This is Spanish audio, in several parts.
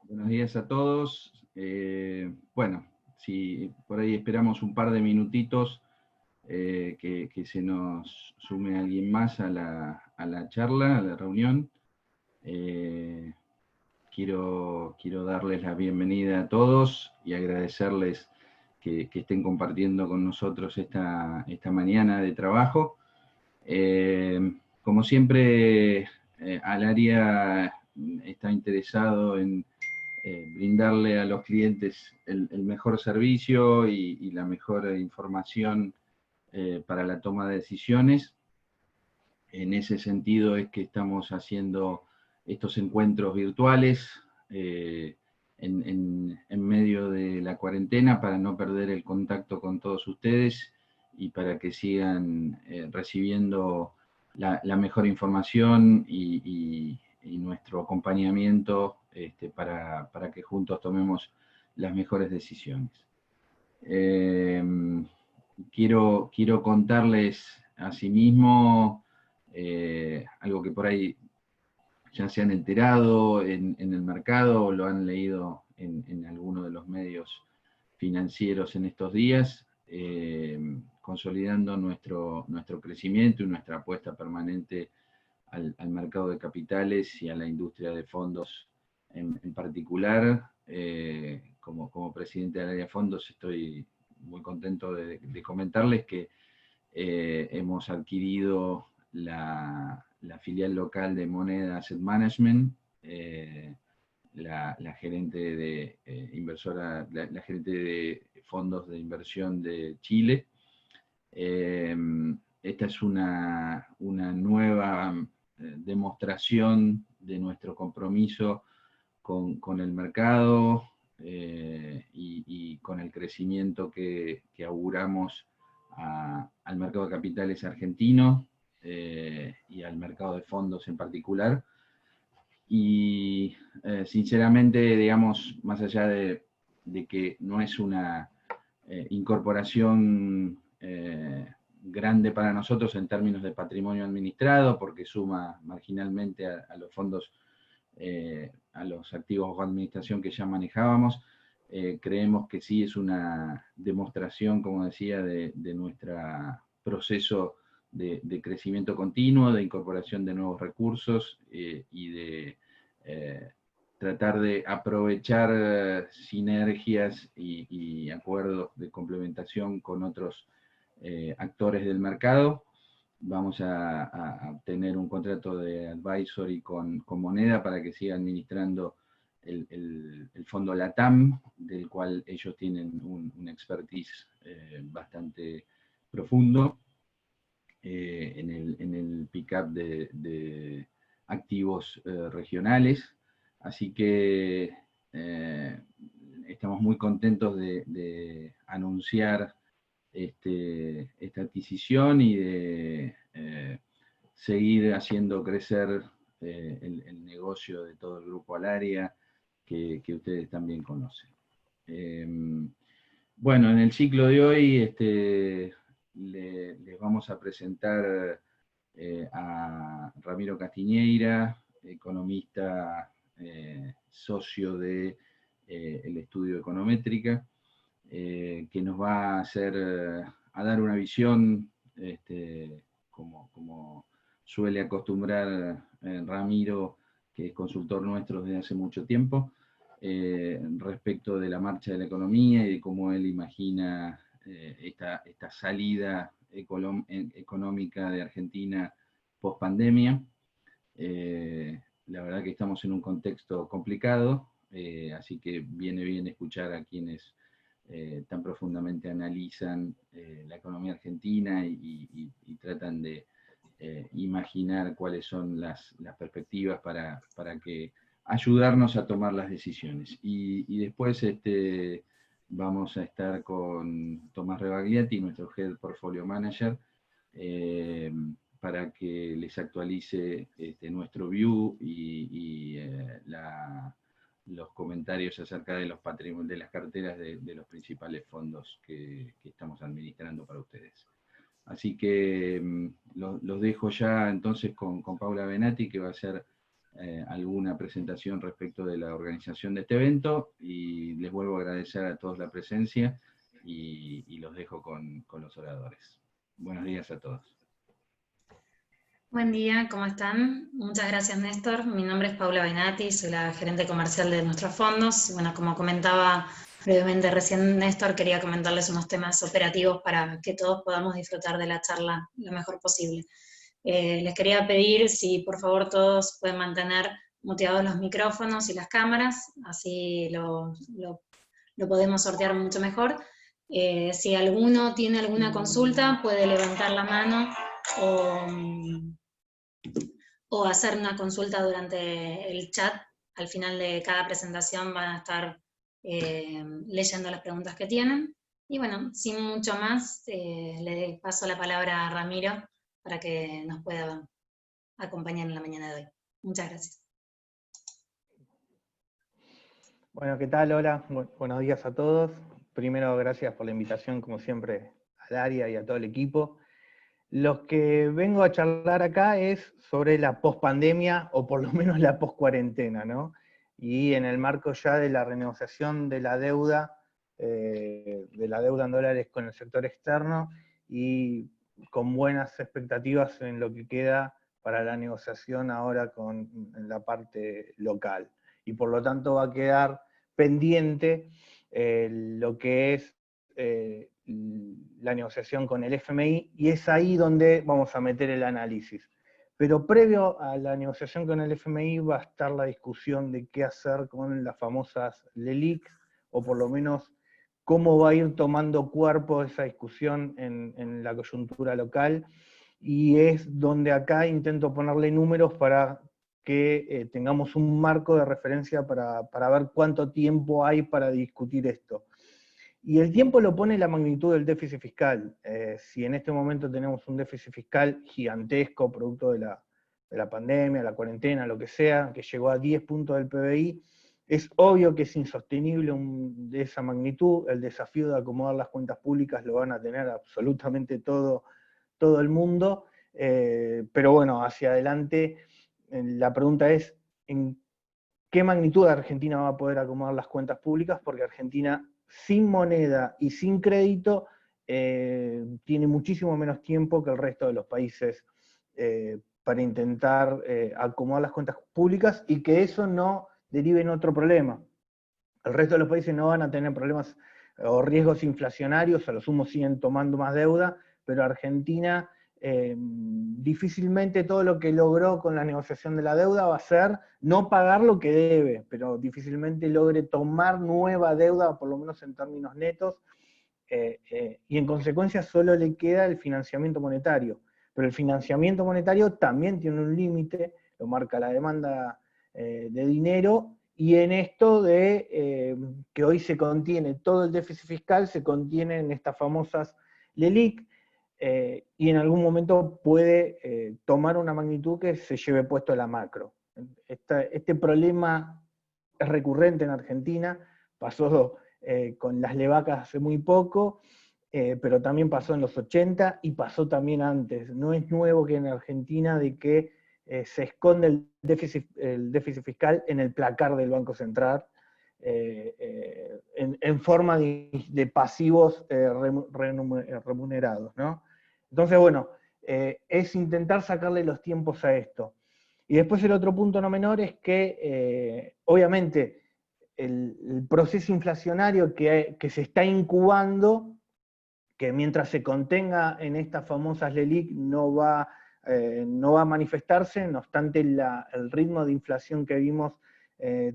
Buenos días a todos. Bueno, si por ahí esperamos un par de minutitos que se nos sume alguien más a la charla, a la reunión. Eh, quiero darles la bienvenida a todos y agradecerles que estén compartiendo con nosotros esta mañana de trabajo. Como siempre, al área está interesado en brindarle a los clientes el mejor servicio y la mejor información para la toma de decisiones. En ese sentido es que estamos haciendo estos encuentros virtuales en medio de la cuarentena para no perder el contacto con todos ustedes y para que sigan recibiendo la mejor información y nuestro acompañamiento para que juntos tomemos las mejores decisiones. Eh, quiero contarles asimismo algo que por ahí ya se han enterado en el mercado o lo han leído en alguno de los medios financieros en estos días, consolidando nuestro crecimiento y nuestra apuesta permanente al mercado de capitales y a la industria de fondos en particular. Como presidente del área de fondos estoy muy contento de comentarles que hemos adquirido la filial local de Moneda Asset Management, la gerente de inversora, la gerente de fondos de inversión de Chile. Esta es una nueva demostración de nuestro compromiso con el mercado y con el crecimiento que auguramos al mercado de capitales argentino y al mercado de fondos en particular. Y sinceramente, digamos, más allá de que no es una incorporación grande para nosotros en términos de patrimonio administrado, porque suma marginalmente a los fondos, a los activos o administración que ya manejábamos. Creemos que sí es una demostración, como decía, de nuestro proceso de crecimiento continuo, de incorporación de nuevos recursos y de tratar de aprovechar sinergias y acuerdos de complementación con otros actores del mercado. Vamos a obtener un contrato de advisory con Moneda para que siga administrando el fondo LATAM, del cual ellos tienen un expertise bastante profundo en el pick-up de activos regionales. Así que estamos muy contentos de anunciar esta adquisición y de seguir haciendo crecer el negocio de todo el grupo Alaria, que ustedes también conocen. Bueno, en el ciclo de hoy les vamos a presentar a Ramiro Castiñeira, economista socio de el estudio Econométrica, que nos va a hacer, a dar una visión, como suele acostumbrar Ramiro, que es consultor nuestro desde hace mucho tiempo, respecto de la marcha de la economía y de cómo él imagina esta salida económica de Argentina post pandemia. La verdad que estamos en un contexto complicado, así que viene bien escuchar a quienes tan profundamente analizan la economía argentina y tratan de imaginar cuáles son las perspectivas para que ayudarnos a tomar las decisiones. Y después vamos a estar con Tomás Rebagliati, nuestro Head Portfolio Manager, para que les actualice nuestro view y los comentarios acerca de de las carteras de los principales fondos que estamos administrando para ustedes. Así que los dejo ya entonces con Paula Benati, que va a ser alguna presentación respecto de la organización de este evento, y les vuelvo a agradecer a todos la presencia, y los dejo con los oradores. Buenos días a todos. Buen día, ¿cómo están? Muchas gracias, Néstor. Mi nombre es Paula Benati, soy la gerente comercial de nuestros fondos. Bueno, como comentaba brevemente recién Néstor, quería comentarles unos temas operativos para que todos podamos disfrutar de la charla lo mejor posible. Les quería pedir si por favor todos pueden mantener muteados los micrófonos y las cámaras, así lo podemos sortear mucho mejor. Si alguno tiene alguna consulta, puede levantar la mano o hacer una consulta durante el chat. Al final de cada presentación van a estar leyendo las preguntas que tienen. Y bueno, sin mucho más, le paso la palabra a Ramiro para que nos pueda acompañar en la mañana de hoy. Muchas gracias. Bueno, ¿qué tal? Hola, buenos días a todos. Primero, gracias por la invitación, como siempre, al área y a todo el equipo. Lo que vengo a charlar acá es sobre la pospandemia, o por lo menos la poscuarentena, ¿no? Y en el marco ya de la renegociación de la deuda en dólares con el sector externo, y con buenas expectativas en lo que queda para la negociación ahora en la parte local. Y por lo tanto va a quedar pendiente lo que es la negociación con el FMI, y es ahí donde vamos a meter el análisis. Pero previo a la negociación con el FMI va a estar la discusión de qué hacer con las famosas LELIC, o por lo menos cómo va a ir tomando cuerpo esa discusión en la coyuntura local, y es donde acá intento ponerle números para que tengamos un marco de referencia para ver cuánto tiempo hay para discutir esto. Y el tiempo lo pone la magnitud del déficit fiscal. Si en este momento tenemos un déficit fiscal gigantesco, producto de la pandemia, la cuarentena, lo que sea, que llegó a 10 puntos del PBI, es obvio que es insostenible de esa magnitud. El desafío de acomodar las cuentas públicas lo van a tener absolutamente todo el mundo, pero bueno, hacia adelante la pregunta es, ¿en qué magnitud Argentina va a poder acomodar las cuentas públicas? Porque Argentina, sin moneda y sin crédito, tiene muchísimo menos tiempo que el resto de los países para intentar acomodar las cuentas públicas, y que eso no derive en otro problema. El resto de los países no van a tener problemas o riesgos inflacionarios, a lo sumo siguen tomando más deuda, pero Argentina difícilmente todo lo que logró con la negociación de la deuda va a ser no pagar lo que debe, pero difícilmente logre tomar nueva deuda, por lo menos en términos netos, y en consecuencia solo le queda el financiamiento monetario. Pero el financiamiento monetario también tiene un límite, lo marca la demanda de dinero, y en esto de que hoy se contiene todo el déficit fiscal, se contiene en estas famosas LELIC, y en algún momento puede tomar una magnitud que se lleve puesto a la macro. Este problema es recurrente en Argentina, pasó con las levacas hace muy poco, pero también pasó en los 80 y pasó también antes. No es nuevo que en Argentina de que se esconde el déficit fiscal en el placar del Banco Central, en forma de pasivos remunerados, ¿no? Entonces, bueno, es intentar sacarle los tiempos a esto. Y después el otro punto no menor es que, obviamente, el proceso inflacionario que se está incubando, que mientras se contenga en estas famosas LELIC no va a manifestarse, no obstante el ritmo de inflación que vimos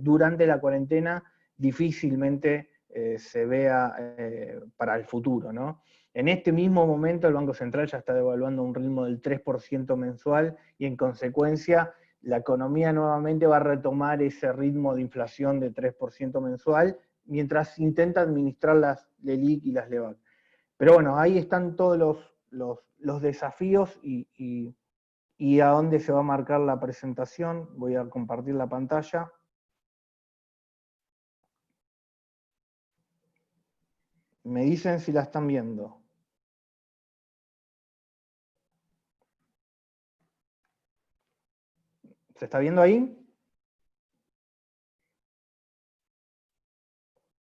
durante la cuarentena difícilmente se vea para el futuro, ¿no? En este mismo momento el Banco Central ya está devaluando un ritmo del 3% mensual, y en consecuencia la economía nuevamente va a retomar ese ritmo de inflación de 3% mensual, mientras intenta administrar las LELIC y las LEVAC. Pero bueno, ahí están todos los desafíos y a dónde se va a marcar la presentación. Voy a compartir la pantalla. Me dicen si la están viendo. ¿Se está viendo ahí?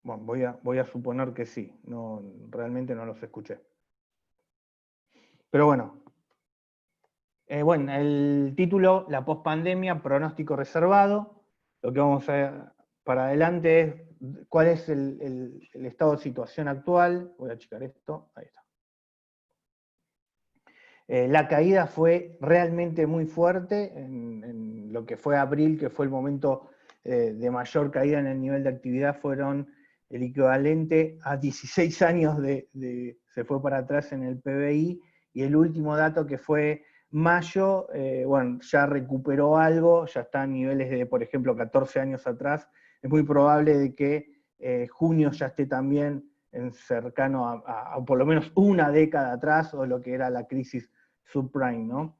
Bueno, voy a suponer que sí, no, realmente no los escuché. Pero bueno, el título, la pospandemia, pronóstico reservado. Lo que vamos a para adelante es cuál es el estado de situación actual. Voy a checar esto, ahí está. La caída fue realmente muy fuerte en lo que fue abril, que fue el momento de mayor caída en el nivel de actividad, fueron el equivalente a 16 años se fue para atrás en el PBI, y el último dato que fue mayo, bueno, ya recuperó algo, ya está a niveles de, por ejemplo, 14 años atrás. Es muy probable de que junio ya esté también cercano a por lo menos una década atrás, o lo que era la crisis subprime, ¿no?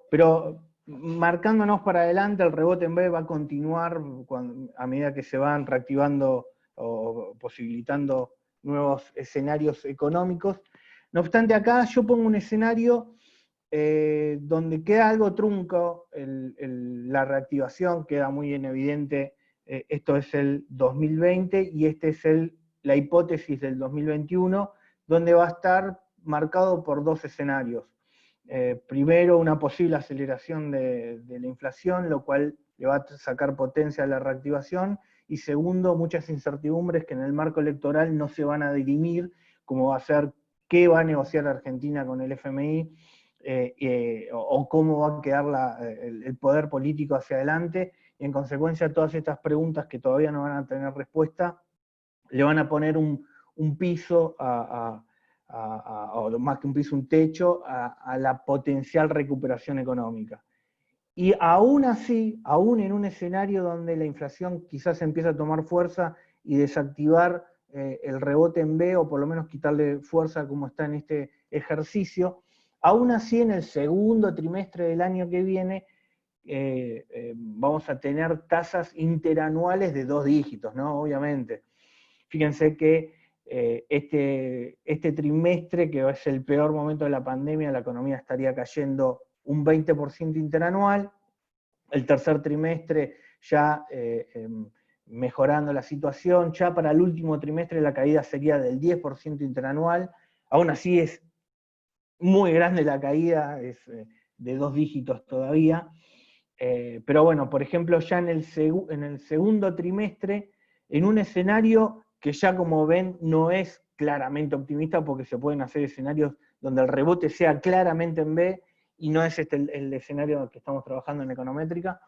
Pero marcándonos para adelante, el rebote en B va a continuar a medida que se van reactivando o posibilitando nuevos escenarios económicos. No obstante, acá yo pongo un escenario donde queda algo trunco la reactivación, queda muy en evidente, esto es el 2020 y esta es la hipótesis del 2021, donde va a estar marcado por dos escenarios. Primero, una posible aceleración de la inflación, lo cual le va a sacar potencia a la reactivación, y segundo, muchas incertidumbres que en el marco electoral no se van a dirimir, como va a ser qué va a negociar Argentina con el FMI, o cómo va a quedar el poder político hacia adelante, y en consecuencia todas estas preguntas que todavía no van a tener respuesta, le van a poner un piso o más que un piso, un techo a la potencial recuperación económica. Y aún así, aún en un escenario donde la inflación quizás empieza a tomar fuerza y desactivar el rebote en B, o por lo menos quitarle fuerza como está en este ejercicio, aún así en el segundo trimestre del año que viene vamos a tener tasas interanuales de 2 dígitos, ¿no? Obviamente. Fíjense que este trimestre, que es el peor momento de la pandemia, la economía estaría cayendo un 20% interanual. El tercer trimestre ya mejorando la situación. Ya para el último trimestre la caída sería del 10% interanual. Aún así es muy grande la caída, es de 2 dígitos todavía. Pero bueno, por ejemplo, ya en el segundo trimestre, en un escenario que ya, como ven, no es claramente optimista, porque se pueden hacer escenarios donde el rebote sea claramente en B, y no es este el escenario que estamos trabajando en econométrica,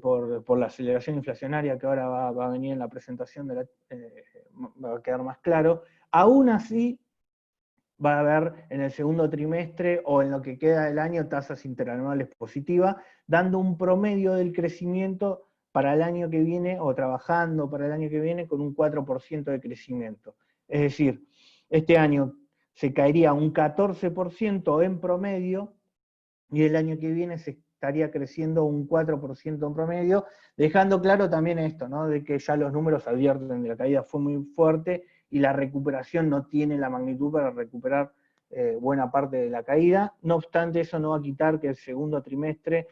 por la aceleración inflacionaria que ahora va a venir en la presentación, va a quedar más claro. Aún así, va a haber en el segundo trimestre o en lo que queda del año tasas interanuales positivas, dando un promedio del crecimiento para el año que viene, o trabajando para el año que viene con un 4% de crecimiento. Es decir, este año se caería un 14% en promedio, y el año que viene se estaría creciendo un 4% en promedio, dejando claro también esto, ¿no? De que ya los números advierten de la caída fue muy fuerte, y la recuperación no tiene la magnitud para recuperar buena parte de la caída. No obstante, eso no va a quitar que el segundo trimestre,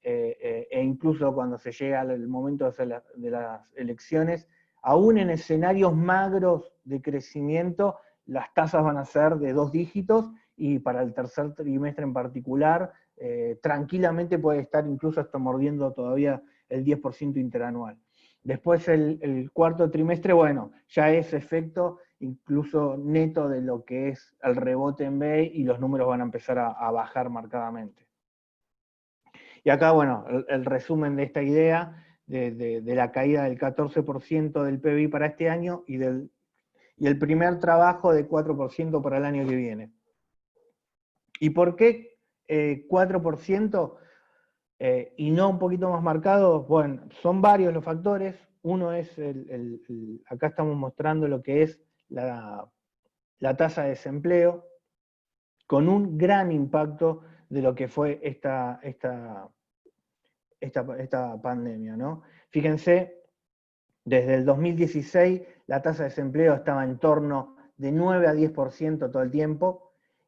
e incluso cuando se llega al momento de las elecciones, aún en escenarios magros de crecimiento, las tasas van a ser de 2 dígitos, y para el tercer trimestre en particular, tranquilamente puede estar incluso hasta mordiendo todavía el 10% interanual. Después el cuarto trimestre, bueno, ya es efecto incluso neto de lo que es el rebote en B, y los números van a empezar a bajar marcadamente. Y acá, bueno, el resumen de esta idea de la caída del 14% del PBI para este año, y el primer trabajo de 4% para el año que viene. ¿Y por qué 4%? Y no un poquito más marcado. Bueno, son varios los factores. Uno es, acá estamos mostrando lo que es la tasa de desempleo, con un gran impacto de lo que fue esta pandemia, ¿no? Fíjense, desde el 2016 la tasa de desempleo estaba en torno de 9 a 10% todo el tiempo,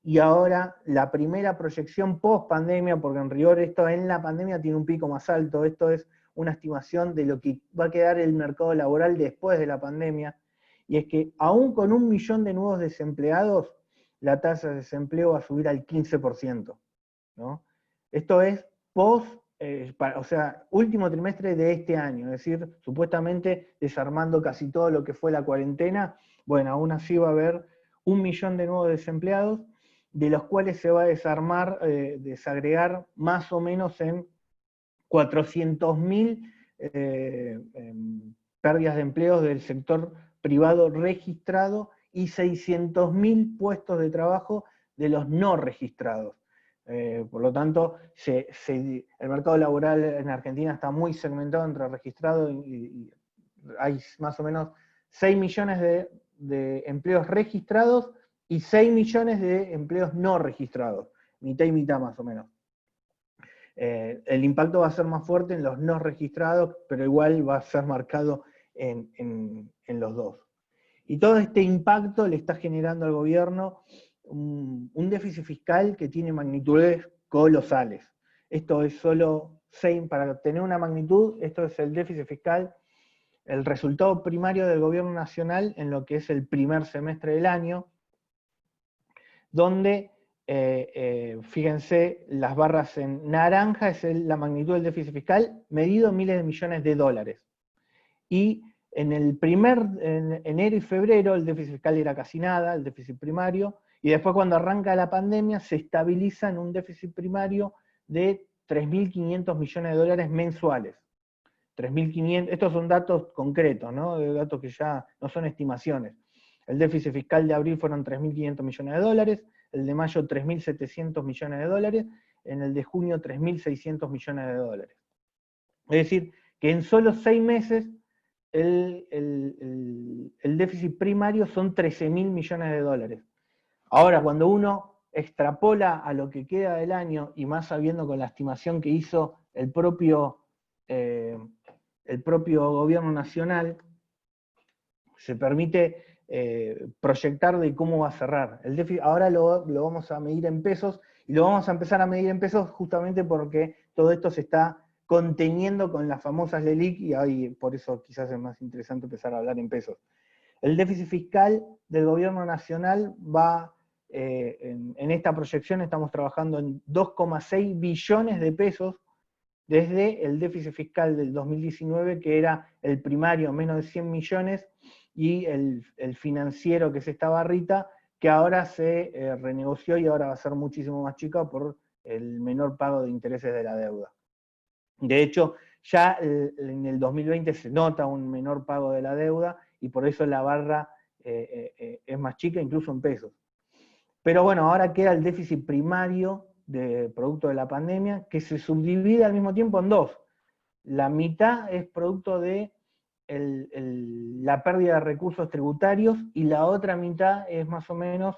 y ahora la primera proyección post pandemia, porque en rigor esto en la pandemia tiene un pico más alto, esto es una estimación de lo que va a quedar el mercado laboral después de la pandemia, y es que aún con 1 millón de nuevos desempleados, la tasa de desempleo va a subir al 15%, ¿no? Esto es o sea, último trimestre de este año, es decir, supuestamente desarmando casi todo lo que fue la cuarentena. Bueno, aún así va a haber 1 millón de nuevos desempleados, de los cuales se va a desagregar más o menos en 400.000 pérdidas de empleos del sector privado registrado y 600.000 puestos de trabajo de los no registrados. Por lo tanto, el mercado laboral en Argentina está muy segmentado entre registrados y hay más o menos 6 millones de empleos registrados y 6 millones de empleos no registrados, mitad y mitad más o menos. El impacto va a ser más fuerte en los no registrados, pero igual va a ser marcado en los dos. Y todo este impacto le está generando al gobierno un déficit fiscal que tiene magnitudes colosales. Esto es solo, para tener una magnitud, esto es el déficit fiscal, el resultado primario del gobierno nacional en lo que es el primer semestre del año, donde, fíjense, las barras en naranja es la magnitud del déficit fiscal medido en miles de millones de dólares. Y en enero y febrero el déficit fiscal era casi nada, el déficit primario, y después cuando arranca la pandemia se estabiliza en un déficit primario de 3.500 millones de dólares mensuales. 3.500, estos son datos concretos, ¿no? Datos que ya no son estimaciones. El déficit fiscal de abril fueron 3.500 millones de dólares, el de mayo 3.700 millones de dólares, en el de junio 3.600 millones de dólares. Es decir, que en solo 6 meses el déficit primario son 13.000 millones de dólares. Ahora, cuando uno extrapola a lo que queda del año, y más sabiendo con la estimación que hizo el propio gobierno nacional, se permite proyectar de cómo va a cerrar. El déficit ahora lo vamos a medir en pesos, y lo vamos a empezar a medir en pesos justamente porque todo esto se está conteniendo con las famosas LELIQ, y ahí por eso quizás es más interesante empezar a hablar en pesos. El déficit fiscal del gobierno nacional va, en esta proyección estamos trabajando en 2,6 billones de pesos, desde el déficit fiscal del 2019, que era el primario, menos de 100 millones, y el financiero, que es esta barrita, que ahora se renegoció y ahora va a ser muchísimo más chica por el menor pago de intereses de la deuda. De hecho, ya en el 2020 se nota un menor pago de la deuda, y por eso la barra es más chica, incluso en pesos. Pero bueno, ahora queda el déficit primario de producto de la pandemia, que se subdivide al mismo tiempo en dos. La mitad es producto de la pérdida de recursos tributarios, y la otra mitad es más o menos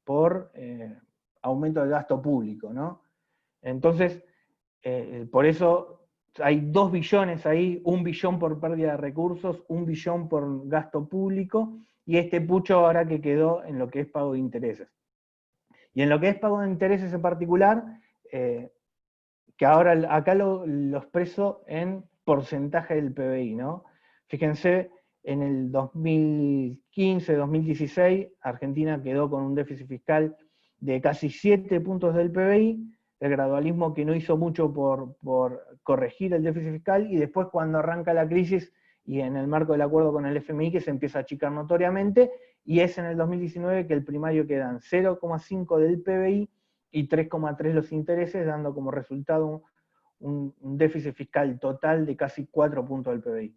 por aumento del gasto público, ¿no? Entonces, por eso hay 2 billones ahí, 1 billón por pérdida de recursos, 1 billón por gasto público, y este pucho ahora que quedó en lo que es pago de intereses. Y en lo que es pago de intereses en particular, que ahora acá lo expreso en porcentaje del PBI, ¿no? Fíjense, en el 2015-2016, Argentina quedó con un déficit fiscal de casi 7 puntos del PBI, el gradualismo que no hizo mucho por corregir el déficit fiscal, y después cuando arranca la crisis, y en el marco del acuerdo con el FMI, que se empieza a achicar notoriamente, y es en el 2019 que el primario quedan 0,5 del PBI y 3,3 los intereses, dando como resultado un déficit fiscal total de casi 4 puntos del PBI.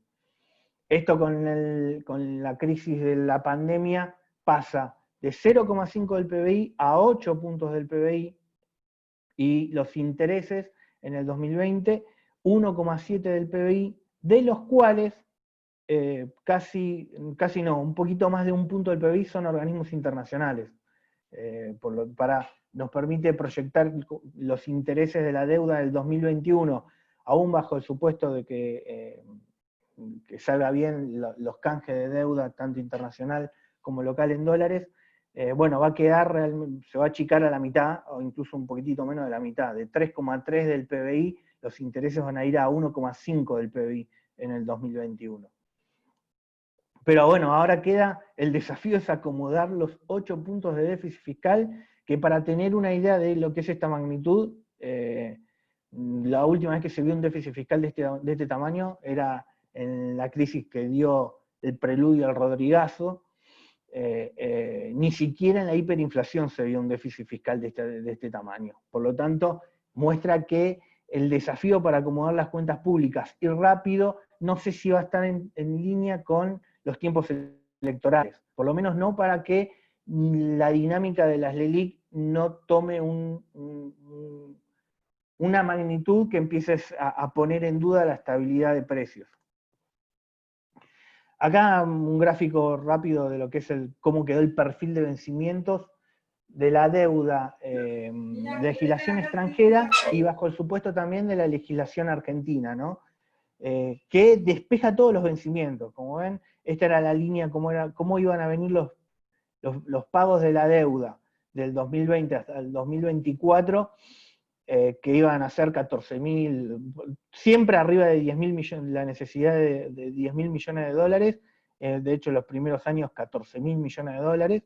Esto con la crisis de la pandemia pasa de 0,5 del PBI a 8 puntos del PBI, y los intereses en el 2020, 1,7 del PBI, de los cuales casi no, un poquito más de 1 punto del PBI son organismos internacionales. Nos permite proyectar los intereses de la deuda del 2021, aún bajo el supuesto de que salga bien los canjes de deuda, tanto internacional como local en dólares. Bueno, va a quedar, se va a achicar a la mitad, o incluso un poquitito menos de la mitad, de 3,3 del PBI los intereses van a ir a 1,5 del PBI en el 2021. Pero bueno, ahora queda, el desafío es acomodar los 8 puntos de déficit fiscal, que para tener una idea de lo que es esta magnitud, la última vez que se vio un déficit fiscal de este tamaño era en la crisis que dio el preludio al Rodrigazo. Ni siquiera en la hiperinflación se vio un déficit fiscal de este tamaño. Por lo tanto, muestra que el desafío para acomodar las cuentas públicas y rápido, no sé si va a estar en línea con los tiempos electorales, por lo menos no para que la dinámica de las LELIC no tome una magnitud que empiece a poner en duda la estabilidad de precios. Acá un gráfico rápido de lo que es cómo quedó el perfil de vencimientos de la deuda de legislación extranjera y bajo el supuesto también de la legislación argentina, ¿no? Que despeja todos los vencimientos. Como ven, esta era la línea, cómo iban a venir los pagos de la deuda del 2020 hasta el 2024, que iban a ser 14.000, siempre arriba de 10.000 millones, la necesidad de 10.000 millones de dólares, de hecho los primeros años 14.000 millones de dólares,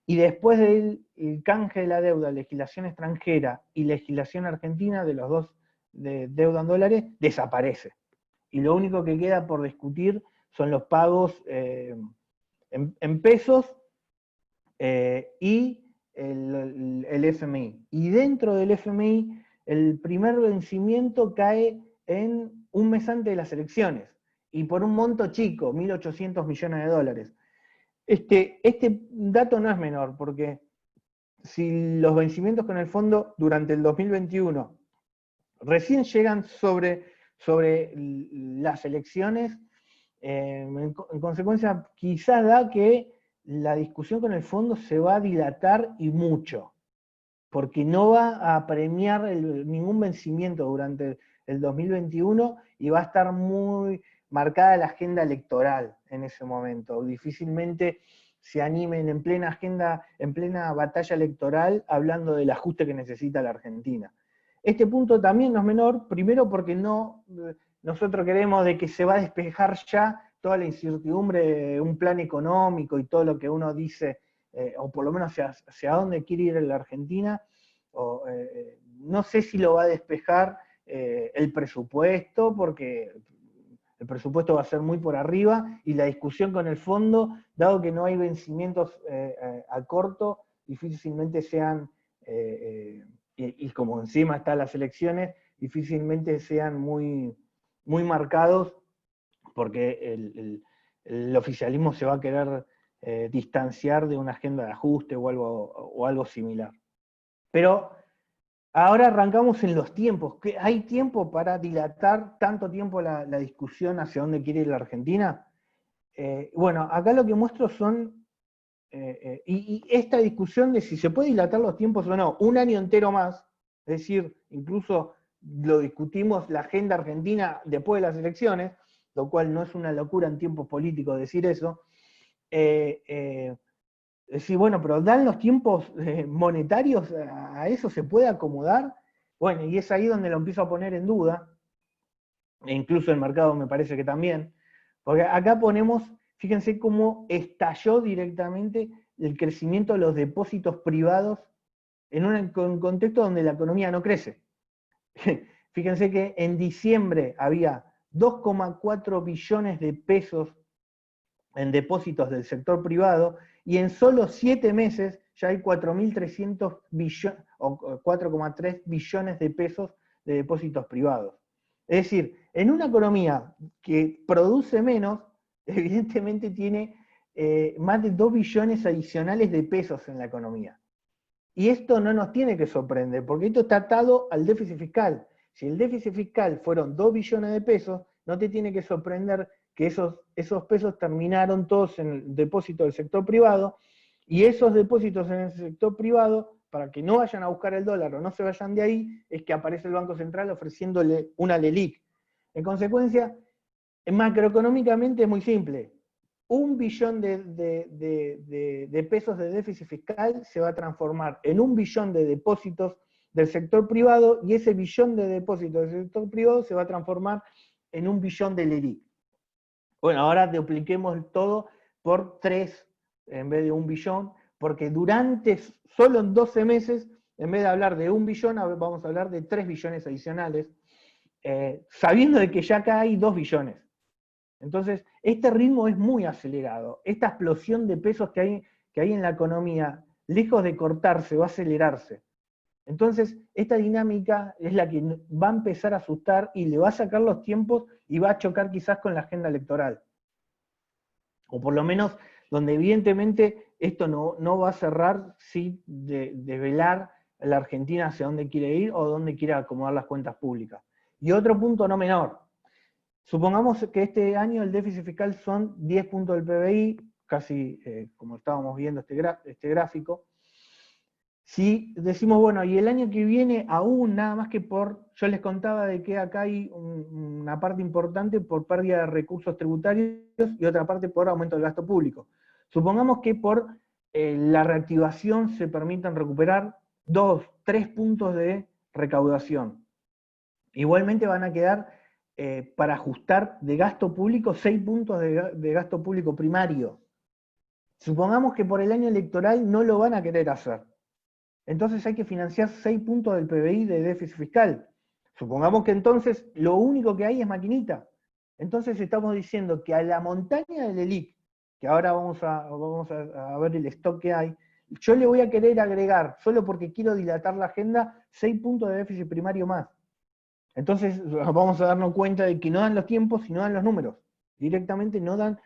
y después del canje de la deuda, legislación extranjera y legislación argentina, de los dos de deuda en dólares, desaparece. Y lo único que queda por discutir son los pagos en pesos y el FMI. Y dentro del FMI, el primer vencimiento cae en un mes antes de las elecciones, y por un monto chico, 1.800 millones de dólares. Este dato no es menor, porque si los vencimientos con el fondo durante el 2021 recién llegan sobre las elecciones, en consecuencia quizás da que la discusión con el fondo se va a dilatar y mucho, porque no va a premiar ningún vencimiento durante el 2021 y va a estar muy marcada la agenda electoral en ese momento. Difícilmente se animen en plena agenda, en plena batalla electoral, hablando del ajuste que necesita la Argentina. Este punto también no es menor, primero porque nosotros queremos de que se va a despejar ya toda la incertidumbre de un plan económico y todo lo que uno dice, o por lo menos hacia dónde quiere ir la Argentina. No sé si lo va a despejar el presupuesto, porque el presupuesto va a ser muy por arriba, y la discusión con el fondo, dado que no hay vencimientos a corto, difícilmente sean, y como encima están las elecciones, difícilmente sean muy, muy marcados, porque el oficialismo se va a querer distanciar de una agenda de ajuste o algo similar. Pero ahora arrancamos en los tiempos. ¿Hay tiempo para dilatar tanto tiempo la discusión hacia dónde quiere ir la Argentina? Bueno, acá lo que muestro son, y esta discusión de si se puede dilatar los tiempos o no, un año entero más, es decir, incluso lo discutimos la agenda argentina después de las elecciones, lo cual no es una locura en tiempos políticos decir eso. Decir, bueno, pero ¿dan los tiempos monetarios a eso? ¿Se puede acomodar? Bueno, y es ahí donde lo empiezo a poner en duda, e incluso el mercado me parece que también, porque acá ponemos, fíjense cómo estalló directamente el crecimiento de los depósitos privados en un contexto donde la economía no crece. Fíjense que en diciembre había 2,4 billones de pesos en depósitos del sector privado, y en solo 7 meses ya hay 4.300 billones, o 4,3 billones de pesos de depósitos privados. Es decir, en una economía que produce menos, evidentemente tiene más de 2 billones adicionales de pesos en la economía. Y esto no nos tiene que sorprender, porque esto está atado al déficit fiscal. Si el déficit fiscal fueron 2 billones de pesos, no te tiene que sorprender que esos pesos terminaron todos en el depósito del sector privado, y esos depósitos en el sector privado, para que no vayan a buscar el dólar o no se vayan de ahí, es que aparece el Banco Central ofreciéndole una LELIQ. En consecuencia, macroeconómicamente es muy simple. 1 billón de pesos de déficit fiscal se va a transformar en 1 billón de depósitos del sector privado, y ese billón de depósitos del sector privado se va a transformar en un billón del LELIQ. Bueno, ahora dupliquemos todo por 3 en vez de 1 billón, porque solo en 12 meses, en vez de hablar de 1 billón, vamos a hablar de 3 billones adicionales, sabiendo de que ya acá hay 2 billones. Entonces, este ritmo es muy acelerado. Esta explosión de pesos que hay en la economía, lejos de cortarse, va a acelerarse. Entonces, esta dinámica es la que va a empezar a asustar y le va a sacar los tiempos y va a chocar quizás con la agenda electoral. O por lo menos, donde evidentemente esto no va a cerrar sin desvelar a la Argentina hacia dónde quiere ir o dónde quiere acomodar las cuentas públicas. Y otro punto no menor. Supongamos que este año el déficit fiscal son 10 puntos del PBI, casi como estábamos viendo este gráfico. Si decimos, bueno, y el año que viene aún, nada más que yo les contaba de que acá hay una parte importante por pérdida de recursos tributarios y otra parte por aumento del gasto público. Supongamos que por la reactivación se permitan recuperar 2, 3 puntos de recaudación. Igualmente van a quedar, para ajustar de gasto público, 6 puntos de gasto público primario. Supongamos que por el año electoral no lo van a querer hacer. Entonces hay que financiar 6 puntos del PBI de déficit fiscal. Supongamos que entonces lo único que hay es maquinita. Entonces estamos diciendo que a la montaña del LELIQ, que ahora vamos a ver el stock que hay, yo le voy a querer agregar, solo porque quiero dilatar la agenda, 6 puntos de déficit primario más. Entonces vamos a darnos cuenta de que no dan los tiempos y no dan los números. Directamente no dan.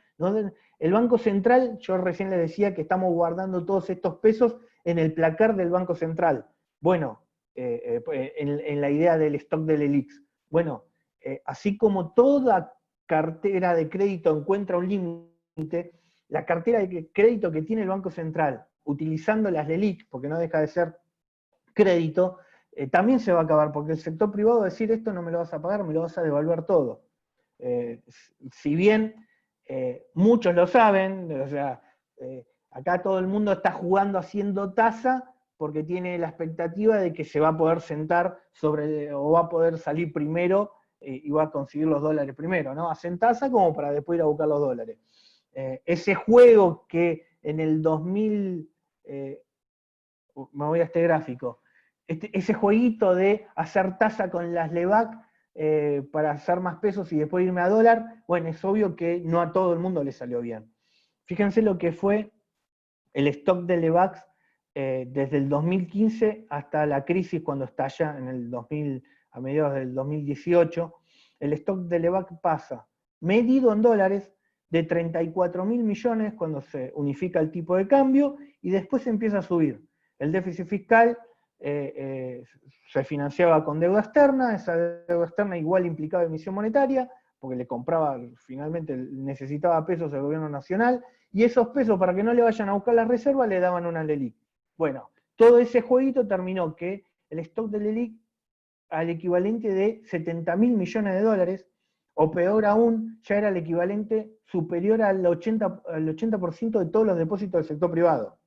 El Banco Central, yo recién les decía que estamos guardando todos estos pesos en el placar del Banco Central. Bueno, en la idea del stock del ELIX. Bueno, así como toda cartera de crédito encuentra un límite, la cartera de crédito que tiene el Banco Central, utilizando las LELIC, porque no deja de ser crédito, también se va a acabar, porque el sector privado va a decir, esto no me lo vas a pagar, me lo vas a devaluar todo. Si bien muchos lo saben, o sea, acá todo el mundo está jugando haciendo tasa, porque tiene la expectativa de que se va a poder sentar o va a poder salir primero y va a conseguir los dólares primero, ¿no? Hacen tasa como para después ir a buscar los dólares. Ese juego que en el 2000, me voy a este gráfico, ese jueguito de hacer tasa con las LEVAC para hacer más pesos y después irme a dólar, bueno, es obvio que no a todo el mundo le salió bien. Fíjense lo que fue el stock de LEVACs desde el 2015 hasta la crisis cuando estalla a mediados del 2018. El stock de LEVAC pasa, medido en dólares, de 34.000 millones cuando se unifica el tipo de cambio y después empieza a subir. El déficit fiscal se financiaba con deuda externa, esa deuda externa igual implicaba emisión monetaria, porque le compraba, finalmente necesitaba pesos el gobierno nacional, y esos pesos, para que no le vayan a buscar las reservas, le daban una LELIC. Bueno, todo ese jueguito terminó que el stock de LELIC al equivalente de 70.000 millones de dólares, o peor aún, ya era el equivalente superior al 80% de todos los depósitos del sector privado.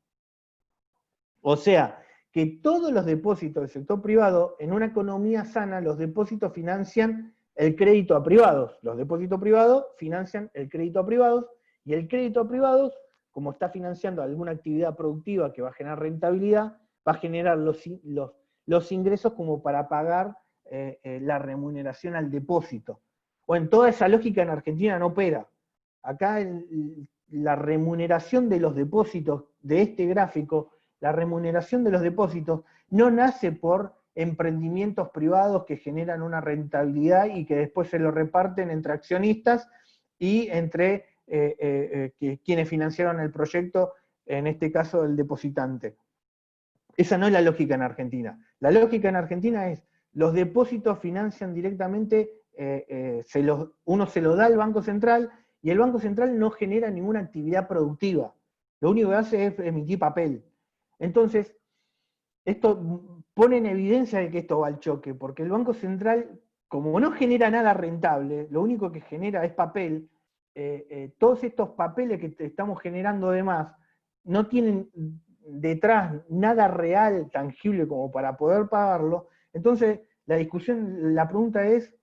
O sea, que todos los depósitos del sector privado, en una economía sana, los depósitos financian el crédito a privados. Los depósitos privados financian el crédito a privados, y el crédito a privados, como está financiando alguna actividad productiva que va a generar rentabilidad, va a generar los ingresos como para pagar la remuneración al depósito. Bueno, toda esa lógica en Argentina no opera. Acá la remuneración de los depósitos de este gráfico, la remuneración de los depósitos no nace por emprendimientos privados que generan una rentabilidad y que después se lo reparten entre accionistas y entre quienes financiaron el proyecto, en este caso el depositante. Esa no es la lógica en Argentina. La lógica en Argentina es, los depósitos financian directamente, uno se lo da al Banco Central, y el Banco Central no genera ninguna actividad productiva. Lo único que hace es emitir papel. Entonces, esto pone en evidencia de que esto va al choque, porque el Banco Central, como no genera nada rentable, lo único que genera es papel, todos estos papeles que estamos generando además, no tienen detrás nada real, tangible como para poder pagarlo, entonces la pregunta es,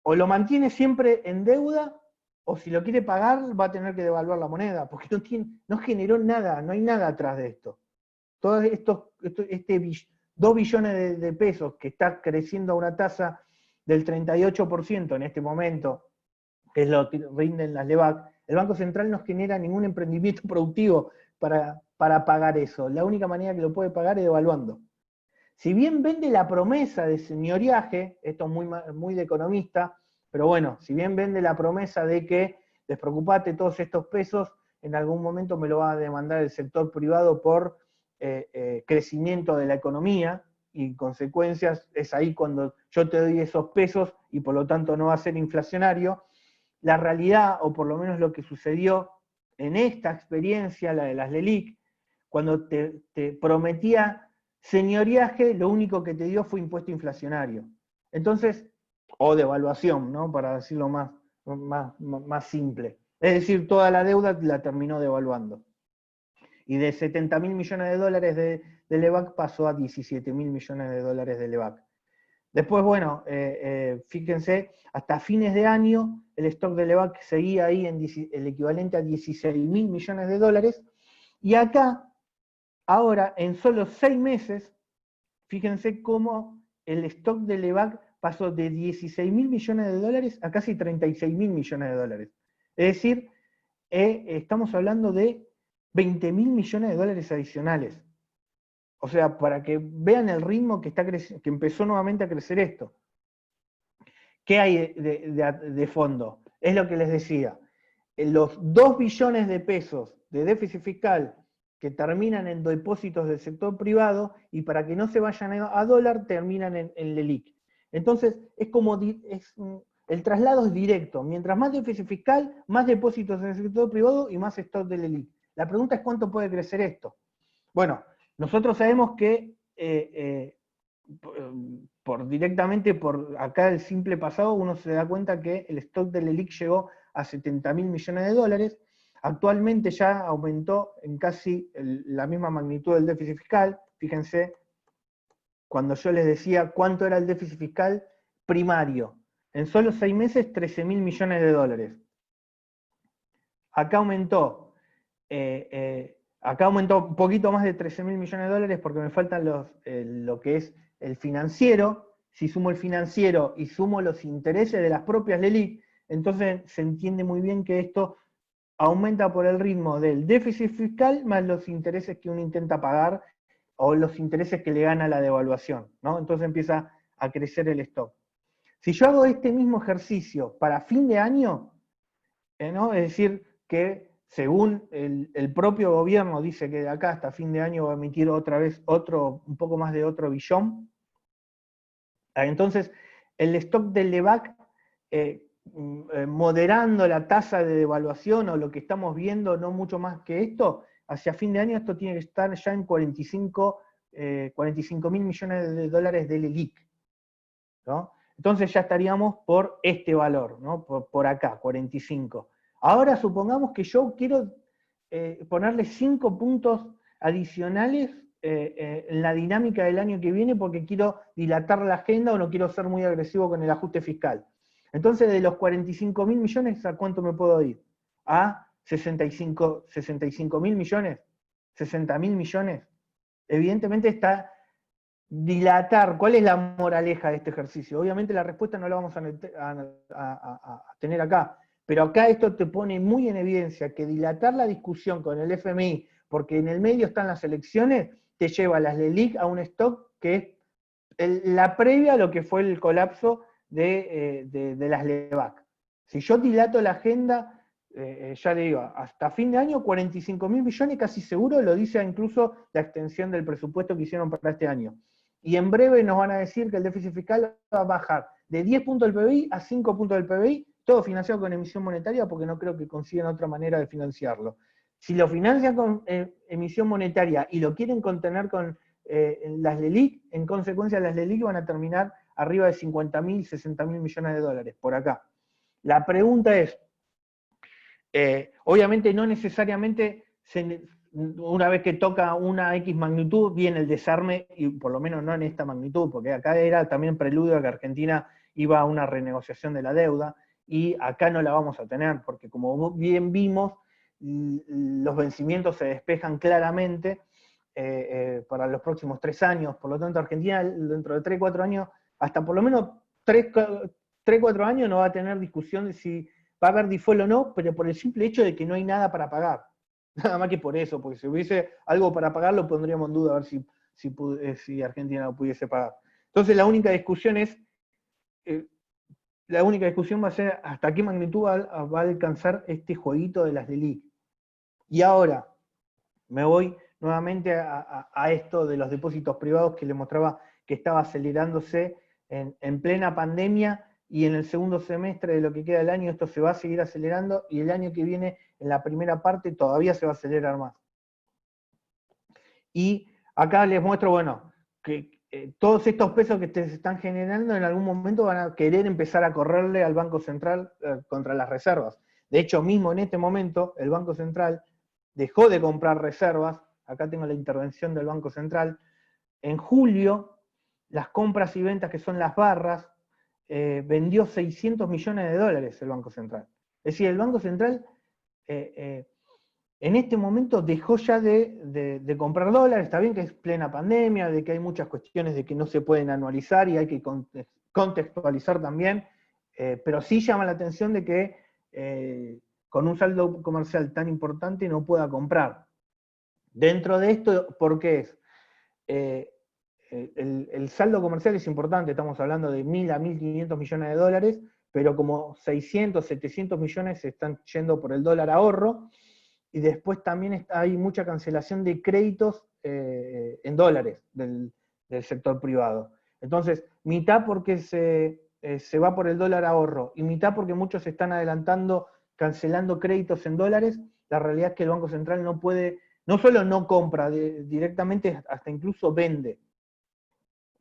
o lo mantiene siempre en deuda, o si lo quiere pagar va a tener que devaluar la moneda, porque no generó nada, no hay nada atrás de esto. Todos estos 2 billones de pesos que está creciendo a una tasa del 38% en este momento, que es lo que rinden las LEVAC, el Banco Central no genera ningún emprendimiento productivo para pagar eso. La única manera que lo puede pagar es devaluando. Si bien vende la promesa de señoriaje, esto es muy de economista, pero bueno, si bien vende la promesa de que despreocupate, todos estos pesos, en algún momento me lo va a demandar el sector privado por crecimiento de la economía, y en consecuencias es ahí cuando yo te doy esos pesos y por lo tanto no va a ser inflacionario. La realidad, o por lo menos lo que sucedió en esta experiencia, la de las LELIQ, cuando te prometía señoriaje, lo único que te dio fue impuesto inflacionario. Entonces, o devaluación, ¿no? Para decirlo más simple. Es decir, toda la deuda la terminó devaluando. Y de 70.000 millones de dólares de LEVAC pasó a 17.000 millones de dólares de LEVAC. Después, bueno, fíjense, hasta fines de año el stock de LEVAC seguía ahí en el equivalente a 16.000 millones de dólares, y acá, ahora, en solo 6 meses, fíjense cómo el stock de LEVAC pasó de 16.000 millones de dólares a casi 36.000 millones de dólares. Es decir, estamos hablando de 20.000 millones de dólares adicionales. O sea, para que vean el ritmo que empezó nuevamente a crecer esto. ¿Qué hay de fondo? Es lo que les decía. Los 2 billones de pesos de déficit fiscal que terminan en depósitos del sector privado, y para que no se vayan a dólar, terminan en LELIQ. Entonces, el traslado es directo. Mientras más déficit fiscal, más depósitos en el sector privado y más stock de LELIQ. La pregunta es cuánto puede crecer esto. Bueno, nosotros sabemos que directamente por acá el simple pasado uno se da cuenta que el stock de LELIQ llegó a 70.000 millones de dólares. Actualmente ya aumentó en casi la misma magnitud del déficit fiscal. Fíjense, cuando yo les decía cuánto era el déficit fiscal primario, en solo 6 meses 13.000 millones de dólares. Acá aumentó un poquito más de 13.000 millones de dólares porque me faltan lo que es el financiero. Si sumo el financiero y sumo los intereses de las propias LELIQ, entonces se entiende muy bien que esto aumenta por el ritmo del déficit fiscal más los intereses que uno intenta pagar o los intereses que le gana la devaluación, ¿no? Entonces empieza a crecer el stock. Si yo hago este mismo ejercicio para fin de año, ¿no? Es decir, que según el propio gobierno dice que de acá hasta fin de año va a emitir otra vez un poco más de otro billón, entonces el stock del LEVAC, moderando la tasa de devaluación o lo que estamos viendo, no mucho más que esto, hacia fin de año esto tiene que estar ya en 45.000 millones de dólares de LELIQ, ¿no? Entonces ya estaríamos por este valor, ¿no? Por acá, 45. Ahora supongamos que yo quiero ponerle 5 puntos adicionales en la dinámica del año que viene porque quiero dilatar la agenda o no quiero ser muy agresivo con el ajuste fiscal. Entonces, de los 45.000 millones, ¿a cuánto me puedo ir? ¿A 65.000 millones? ¿60.000 millones? Evidentemente está dilatar. ¿Cuál es la moraleja de este ejercicio? Obviamente la respuesta no la vamos a tener acá, pero acá esto te pone muy en evidencia que dilatar la discusión con el FMI, porque en el medio están las elecciones, te lleva a las LELIQ a un stock que es la previa a lo que fue el colapso de las LEVAC. Si yo dilato la agenda, ya le digo, hasta fin de año 45.000 millones casi seguro, lo dice incluso la extensión del presupuesto que hicieron para este año. Y en breve nos van a decir que el déficit fiscal va a bajar de 10 puntos del PBI a 5 puntos del PBI, todo financiado con emisión monetaria, porque no creo que consigan otra manera de financiarlo. Si lo financian con emisión monetaria y lo quieren contener con las LELIQ, en consecuencia las LELIQ van a terminar arriba de 50.000, 60.000 millones de dólares, por acá. La pregunta es, obviamente no necesariamente una vez que toca una X magnitud, viene el desarme, y por lo menos no en esta magnitud, porque acá era también preludio a que Argentina iba a una renegociación de la deuda, y acá no la vamos a tener, porque como bien vimos, los vencimientos se despejan claramente para los próximos 3 años, por lo tanto Argentina dentro de 3, 4 años, hasta por lo menos 3, 4 años no va a tener discusión de si va a haber default o no, pero por el simple hecho de que no hay nada para pagar. Nada más que por eso, porque si hubiese algo para pagar lo pondríamos en duda a ver si Argentina lo pudiese pagar. Entonces la única discusión va a ser hasta qué magnitud va a alcanzar este jueguito de las LELIQ. Y ahora me voy nuevamente a esto de los depósitos privados que les mostraba que estaba acelerándose en plena pandemia, y en el segundo semestre de lo que queda del año esto se va a seguir acelerando, y el año que viene, en la primera parte, todavía se va a acelerar más. Y acá les muestro, bueno, que todos estos pesos que se están generando en algún momento van a querer empezar a correrle al Banco Central contra las reservas. De hecho, mismo en este momento, el Banco Central dejó de comprar reservas. Acá tengo la intervención del Banco Central. En julio, las compras y ventas, que son las barras, vendió 600 millones de dólares el Banco Central. Es decir, el Banco Central en este momento dejó ya de comprar dólares. Está bien que es plena pandemia, de que hay muchas cuestiones de que no se pueden anualizar y hay que contextualizar también, pero sí llama la atención de que con un saldo comercial tan importante no pueda comprar. Dentro de esto, ¿por qué es? El saldo comercial es importante, estamos hablando de 1.000 a 1.500 millones de dólares, pero como 600, 700 millones se están yendo por el dólar ahorro, y después también hay mucha cancelación de créditos en dólares del sector privado. Entonces, mitad porque se va por el dólar ahorro, y mitad porque muchos se están adelantando, cancelando créditos en dólares. La realidad es que el Banco Central no puede, no solo no compra directamente, hasta incluso vende.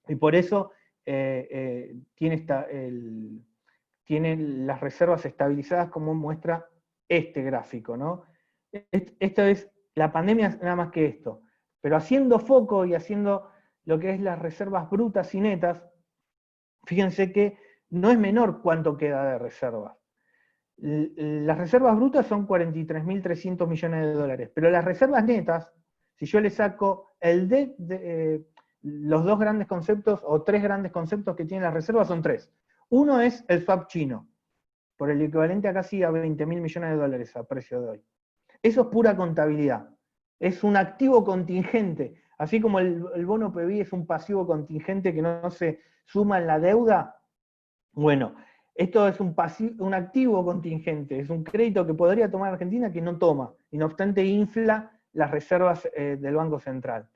Y por eso tiene las reservas estabilizadas, como muestra este gráfico, ¿no? Esto es, la pandemia es nada más que esto. Pero haciendo foco y haciendo lo que es las reservas brutas y netas, fíjense que no es menor cuánto queda de reservas. Las reservas brutas son 43.300 millones de dólares, pero las reservas netas, si yo le saco los 2 grandes conceptos, o 3 grandes conceptos que tienen las reservas, son 3. Uno es el swap chino, por el equivalente a casi a 20.000 millones de dólares a precio de hoy. Eso es pura contabilidad. Es un activo contingente. Así como el bono PBI es un pasivo contingente que no se suma en la deuda, bueno, esto es un activo contingente, es un crédito que podría tomar Argentina que no toma, y no obstante infla las reservas del Banco Central.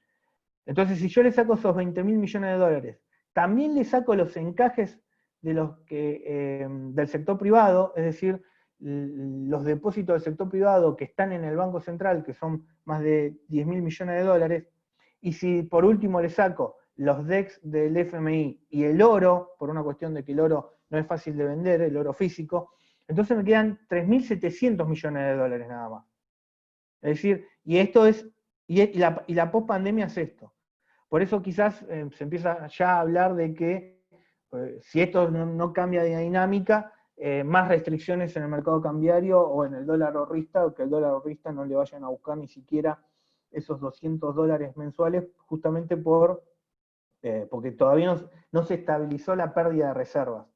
Entonces, si yo le saco esos 20.000 millones de dólares, también le saco los encajes del sector privado, es decir, los depósitos del sector privado que están en el Banco Central, que son más de 10.000 millones de dólares, y si por último le saco los DEX del FMI y el oro, por una cuestión de que el oro no es fácil de vender, el oro físico, entonces me quedan 3.700 millones de dólares nada más. Es decir, y la post-pandemia es esto. Por eso quizás se empieza ya a hablar de que si esto no cambia de dinámica, más restricciones en el mercado cambiario o en el dólar ahorrista, o que el dólar ahorrista no le vayan a buscar ni siquiera esos 200 dólares mensuales, justamente porque todavía no se estabilizó la pérdida de reservas.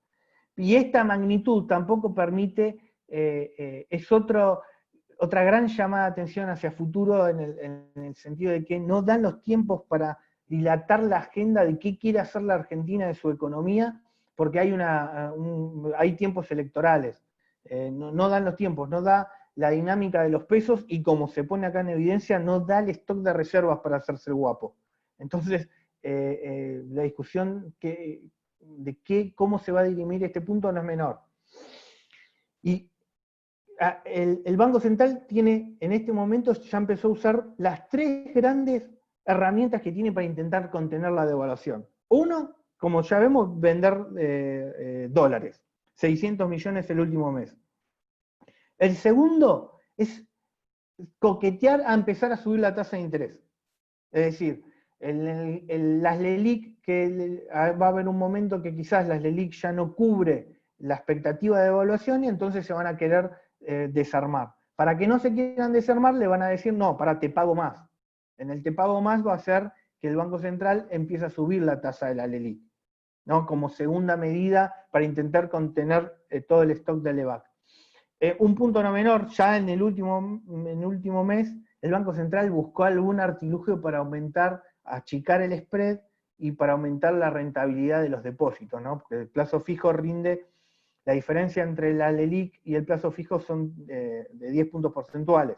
Y esta magnitud tampoco permite, es otra gran llamada de atención hacia futuro, en el sentido de que no dan los tiempos para dilatar la agenda de qué quiere hacer la Argentina de su economía, porque hay tiempos electorales. No dan los tiempos, no da la dinámica de los pesos, y como se pone acá en evidencia, no da el stock de reservas para hacerse el guapo. Entonces, la discusión de cómo se va a dirimir este punto no es menor. Y el Banco Central tiene, en este momento, ya empezó a usar las 3 grandes herramientas que tiene para intentar contener la devaluación. Uno, como ya vemos, vender dólares, 600 millones el último mes. El segundo es coquetear a empezar a subir la tasa de interés. Es decir, las LELIQ, va a haber un momento que quizás las LELIQ ya no cubre la expectativa de devaluación y entonces se van a querer desarmar. Para que no se quieran desarmar, le van a decir, no, te pago más. En el te pago más va a hacer que el Banco Central empiece a subir la tasa de la LELIQ, ¿no? Como segunda medida para intentar contener todo el stock del LEVAC. Un punto no menor, ya en el último mes, el Banco Central buscó algún artilugio para achicar el spread y para aumentar la rentabilidad de los depósitos, ¿no? Porque el plazo fijo rinde, la diferencia entre la LELIQ y el plazo fijo son de 10 puntos porcentuales,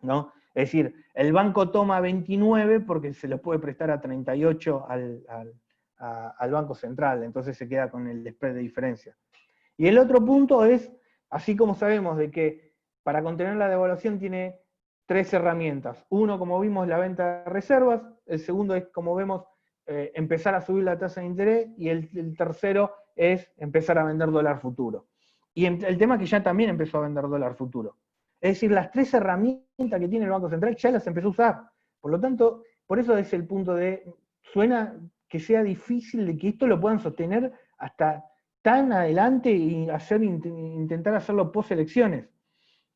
¿no? Es decir, el banco toma 29 porque se lo puede prestar a 38 al Banco Central, entonces se queda con el spread de diferencia. Y el otro punto es, así como sabemos de que para contener la devaluación tiene 3 herramientas. Uno, como vimos, la venta de reservas. El segundo es, como vemos, empezar a subir la tasa de interés. Y el tercero es empezar a vender dólar futuro. Y el tema es que ya también empezó a vender dólar futuro. Es decir, las 3 herramientas que tiene el Banco Central ya las empezó a usar. Por lo tanto, por eso es el punto de, suena que sea difícil de que esto lo puedan sostener hasta tan adelante y intentar hacerlo post elecciones.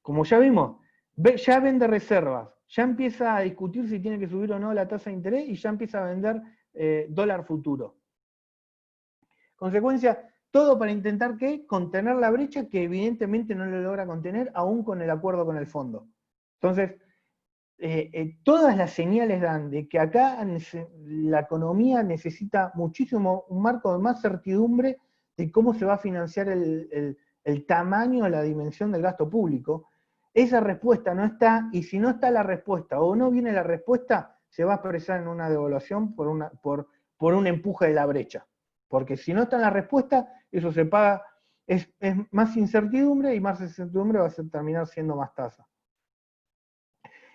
Como ya vimos, ya vende reservas, ya empieza a discutir si tiene que subir o no la tasa de interés y ya empieza a vender dólar futuro. Consecuencia, todo para intentar contener la brecha que evidentemente no lo logra contener aún con el acuerdo con el fondo. Entonces, todas las señales dan de que acá la economía necesita muchísimo un marco de más certidumbre de cómo se va a financiar el tamaño, la dimensión del gasto público. Esa respuesta no está, y si no está la respuesta o no viene la respuesta, se va a expresar en una devaluación por un empuje de la brecha. Porque si no está la respuesta, eso se paga, es más incertidumbre, y más incertidumbre va a terminar siendo más tasa.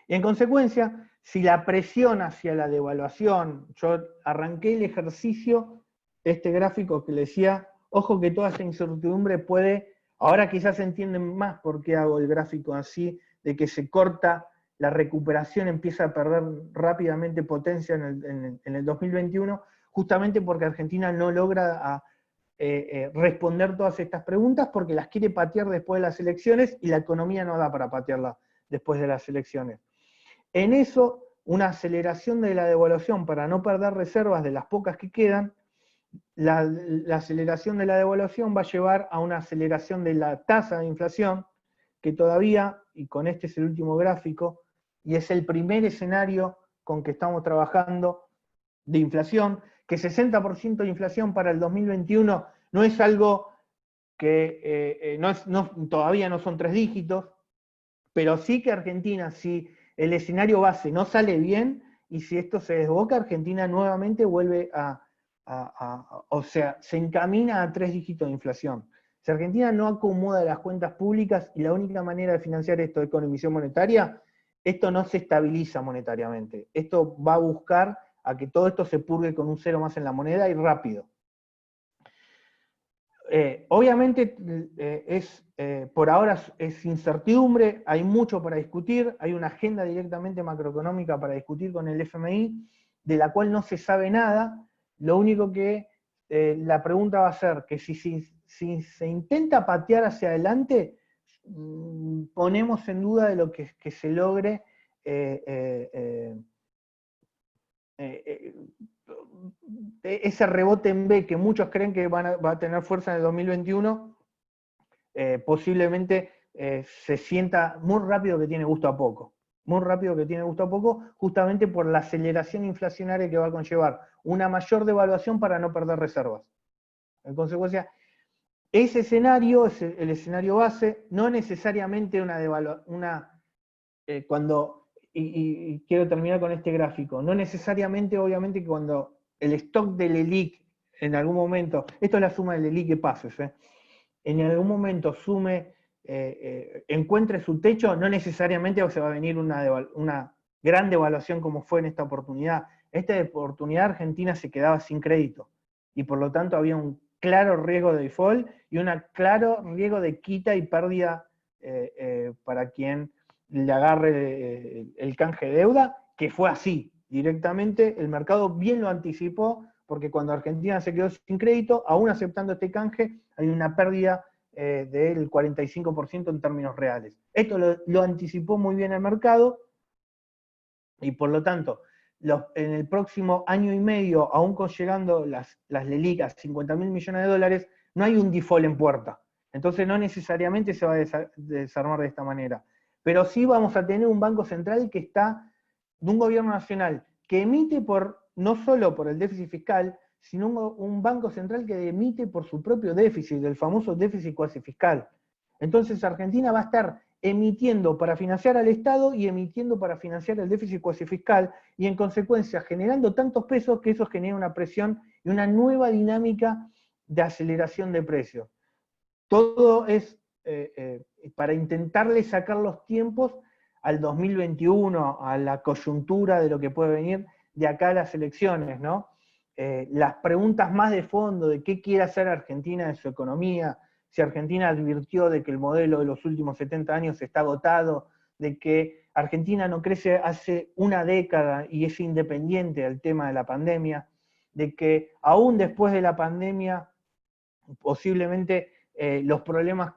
Y en consecuencia, si la presión hacia la devaluación, yo arranqué el ejercicio, este gráfico que le decía, ojo que toda esa incertidumbre puede, ahora quizás se entienden más por qué hago el gráfico así, de que se corta, la recuperación empieza a perder rápidamente potencia en el 2021, justamente porque Argentina no logra responder todas estas preguntas porque las quiere patear después de las elecciones y la economía no da para patearla después de las elecciones. En eso, una aceleración de la devaluación para no perder reservas de las pocas que quedan, la aceleración de la devaluación va a llevar a una aceleración de la tasa de inflación, que todavía, y con este es el último gráfico, y es el primer escenario con que estamos trabajando de inflación, que 60% de inflación para el 2021 no es algo que todavía no son 3 dígitos, pero sí que Argentina, si el escenario base no sale bien, y si esto se desboca, Argentina nuevamente vuelve o sea, se encamina a 3 dígitos de inflación. Si Argentina no acomoda las cuentas públicas, y la única manera de financiar esto es con emisión monetaria, esto no se estabiliza monetariamente. Esto va a buscar a que todo esto se purgue con un cero más en la moneda y rápido. Obviamente, por ahora es incertidumbre, hay mucho para discutir, hay una agenda directamente macroeconómica para discutir con el FMI, de la cual no se sabe nada. Lo único que la pregunta va a ser que si se intenta patear hacia adelante, ponemos en duda de lo que se logre ese rebote en B que muchos creen que va a tener fuerza en el 2021, posiblemente se sienta muy rápido que tiene gusto a poco. Muy rápido que tiene gusto a poco, justamente por la aceleración inflacionaria que va a conllevar una mayor devaluación para no perder reservas. En consecuencia, ese escenario es el escenario base, no necesariamente una devaluación, y quiero terminar con este gráfico, no necesariamente, obviamente, que cuando el stock del LELIQ en algún momento, esto es la suma del LELIQ que pases, en algún momento encuentre su techo, no necesariamente se va a venir una gran devaluación como fue en esta oportunidad. Esta oportunidad Argentina se quedaba sin crédito, y por lo tanto había un claro riesgo de default y un claro riesgo de quita y pérdida para quien le agarre el canje de deuda, que fue así, directamente el mercado bien lo anticipó, porque cuando Argentina se quedó sin crédito, aún aceptando este canje, hay una pérdida del 45% en términos reales. Esto lo anticipó muy bien el mercado, y por lo tanto, en el próximo año y medio, aún llegando las LELIC a 50.000 millones de dólares, no hay un default en puerta. Entonces no necesariamente se va a desarmar de esta manera. Pero sí vamos a tener un Banco Central que está, de un gobierno nacional, que emite no solo por el déficit fiscal, sino un Banco Central que emite por su propio déficit, del famoso déficit cuasi fiscal. Entonces Argentina va a estar emitiendo para financiar al Estado y emitiendo para financiar el déficit cuasi fiscal, y en consecuencia generando tantos pesos que eso genera una presión y una nueva dinámica de aceleración de precios. Todo es para intentarle sacar los tiempos al 2021, a la coyuntura de lo que puede venir de acá a las elecciones, ¿no? Las preguntas más de fondo de qué quiere hacer Argentina en su economía, si Argentina advirtió de que el modelo de los últimos 70 años está agotado, de que Argentina no crece hace una década y es independiente del tema de la pandemia, de que aún después de la pandemia posiblemente los problemas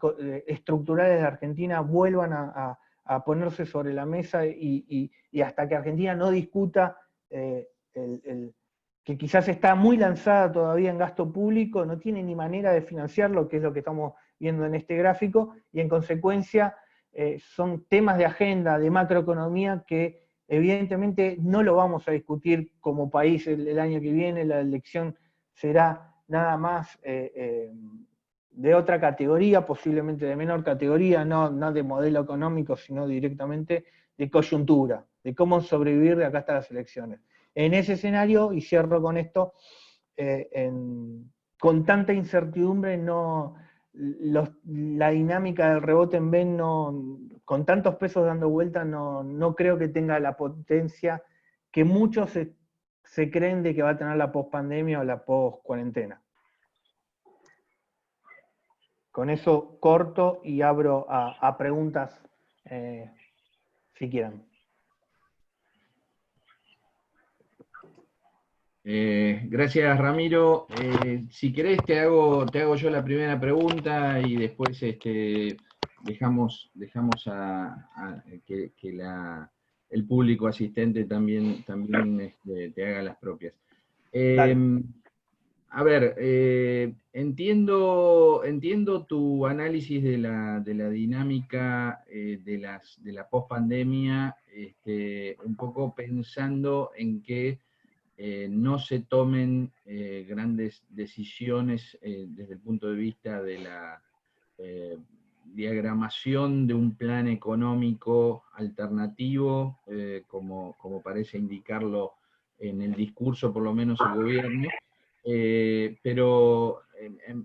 estructurales de Argentina vuelvan a ponerse sobre la mesa y hasta que Argentina no discuta que quizás está muy lanzada todavía en gasto público, no tiene ni manera de financiarlo, que es lo que estamos viendo en este gráfico, y en consecuencia son temas de agenda, de macroeconomía, que evidentemente no lo vamos a discutir como país el año que viene. La elección será nada más de otra categoría, posiblemente de menor categoría, no de modelo económico, sino directamente de coyuntura, de cómo sobrevivir de acá hasta las elecciones. En ese escenario, y cierro con esto, con tanta incertidumbre, la dinámica del rebote en B, con tantos pesos dando vuelta, no creo que tenga la potencia que muchos se creen de que va a tener la post-pandemia o la post-cuarentena. Con eso corto y abro a preguntas, si quieren. Gracias, Ramiro. Si querés te hago yo la primera pregunta y después dejamos que el público asistente también te haga las propias. A ver, entiendo tu análisis de la dinámica de la pospandemia, un poco pensando en que no se tomen grandes decisiones desde el punto de vista de la diagramación de un plan económico alternativo, como parece indicarlo en el discurso, por lo menos el gobierno. Pero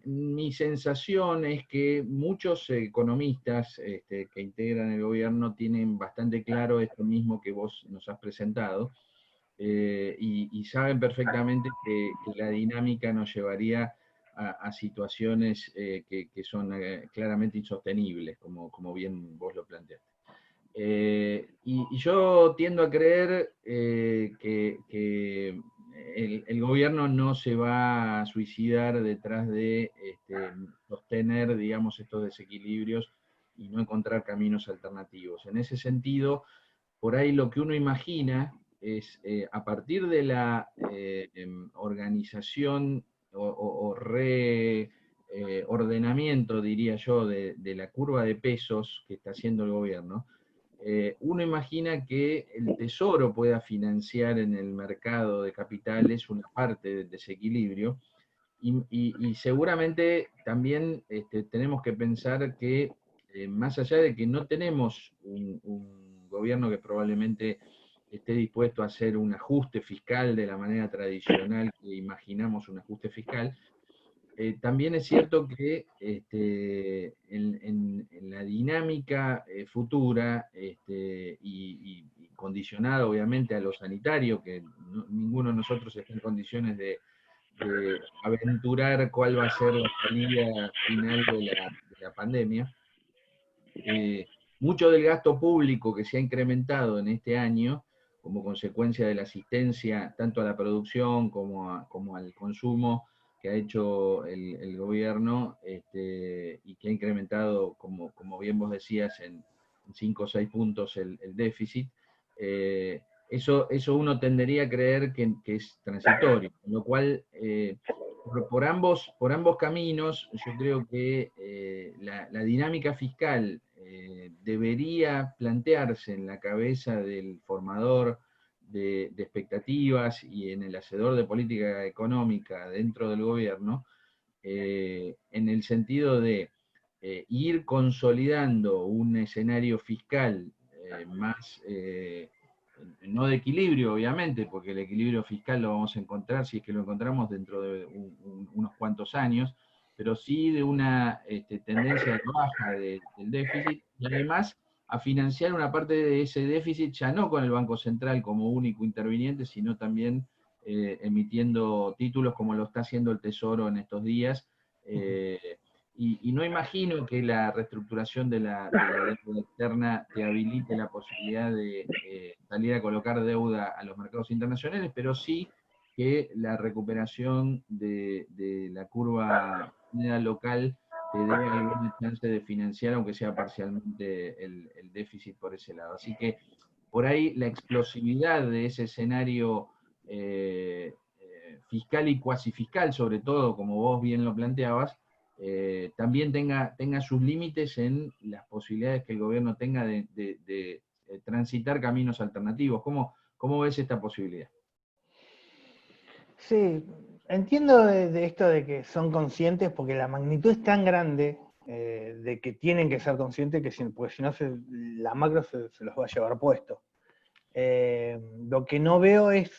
mi sensación es que muchos economistas que integran el gobierno tienen bastante claro esto mismo que vos nos has presentado, y saben perfectamente que la dinámica nos llevaría a situaciones que son claramente insostenibles, como bien vos lo planteaste. Y yo tiendo a creer que el gobierno no se va a suicidar detrás de sostener, digamos, estos desequilibrios y no encontrar caminos alternativos. En ese sentido, por ahí lo que uno imagina es, a partir de la organización o reordenamiento, diría yo, de la curva de pesos que está haciendo el gobierno, uno imagina que el Tesoro pueda financiar en el mercado de capitales una parte del desequilibrio, y seguramente también tenemos que pensar que, más allá de que no tenemos un gobierno que probablemente esté dispuesto a hacer un ajuste fiscal de la manera tradicional que imaginamos un ajuste fiscal, también es cierto que en la dinámica futura, y condicionado obviamente a lo sanitario, que ninguno de nosotros está en condiciones de aventurar cuál va a ser la salida final de la pandemia, mucho del gasto público que se ha incrementado en este año, como consecuencia de la asistencia tanto a la producción como al consumo que ha hecho el gobierno, y que ha incrementado, como bien vos decías, en 5 o 6 puntos el déficit. Eso uno tendería a creer que es transitorio, con lo cual, por ambos caminos, yo creo que la dinámica fiscal debería plantearse en la cabeza del formador de expectativas y en el hacedor de política económica dentro del gobierno, en el sentido de ir consolidando un escenario fiscal más, no de equilibrio, obviamente, porque el equilibrio fiscal lo vamos a encontrar, si es que lo encontramos, dentro de unos cuantos años, pero sí de una tendencia de baja del déficit, y además a financiar una parte de ese déficit ya no con el Banco Central como único interviniente, sino también emitiendo títulos como lo está haciendo el Tesoro en estos días. Y no imagino que la reestructuración de la deuda externa te habilite la posibilidad de salir a colocar deuda a los mercados internacionales, pero sí que la recuperación de la curva local te dé alguna chance de financiar, aunque sea parcialmente, el déficit por ese lado. Así que por ahí la explosividad de ese escenario fiscal y cuasi fiscal, sobre todo, como vos bien lo planteabas, también tenga sus límites en las posibilidades que el gobierno tenga de transitar caminos alternativos. ¿Cómo ves esta posibilidad? Sí, entiendo de esto de que son conscientes, porque la magnitud es tan grande de que tienen que ser conscientes, porque si no la macro se los va a llevar puesto. Lo que no veo es,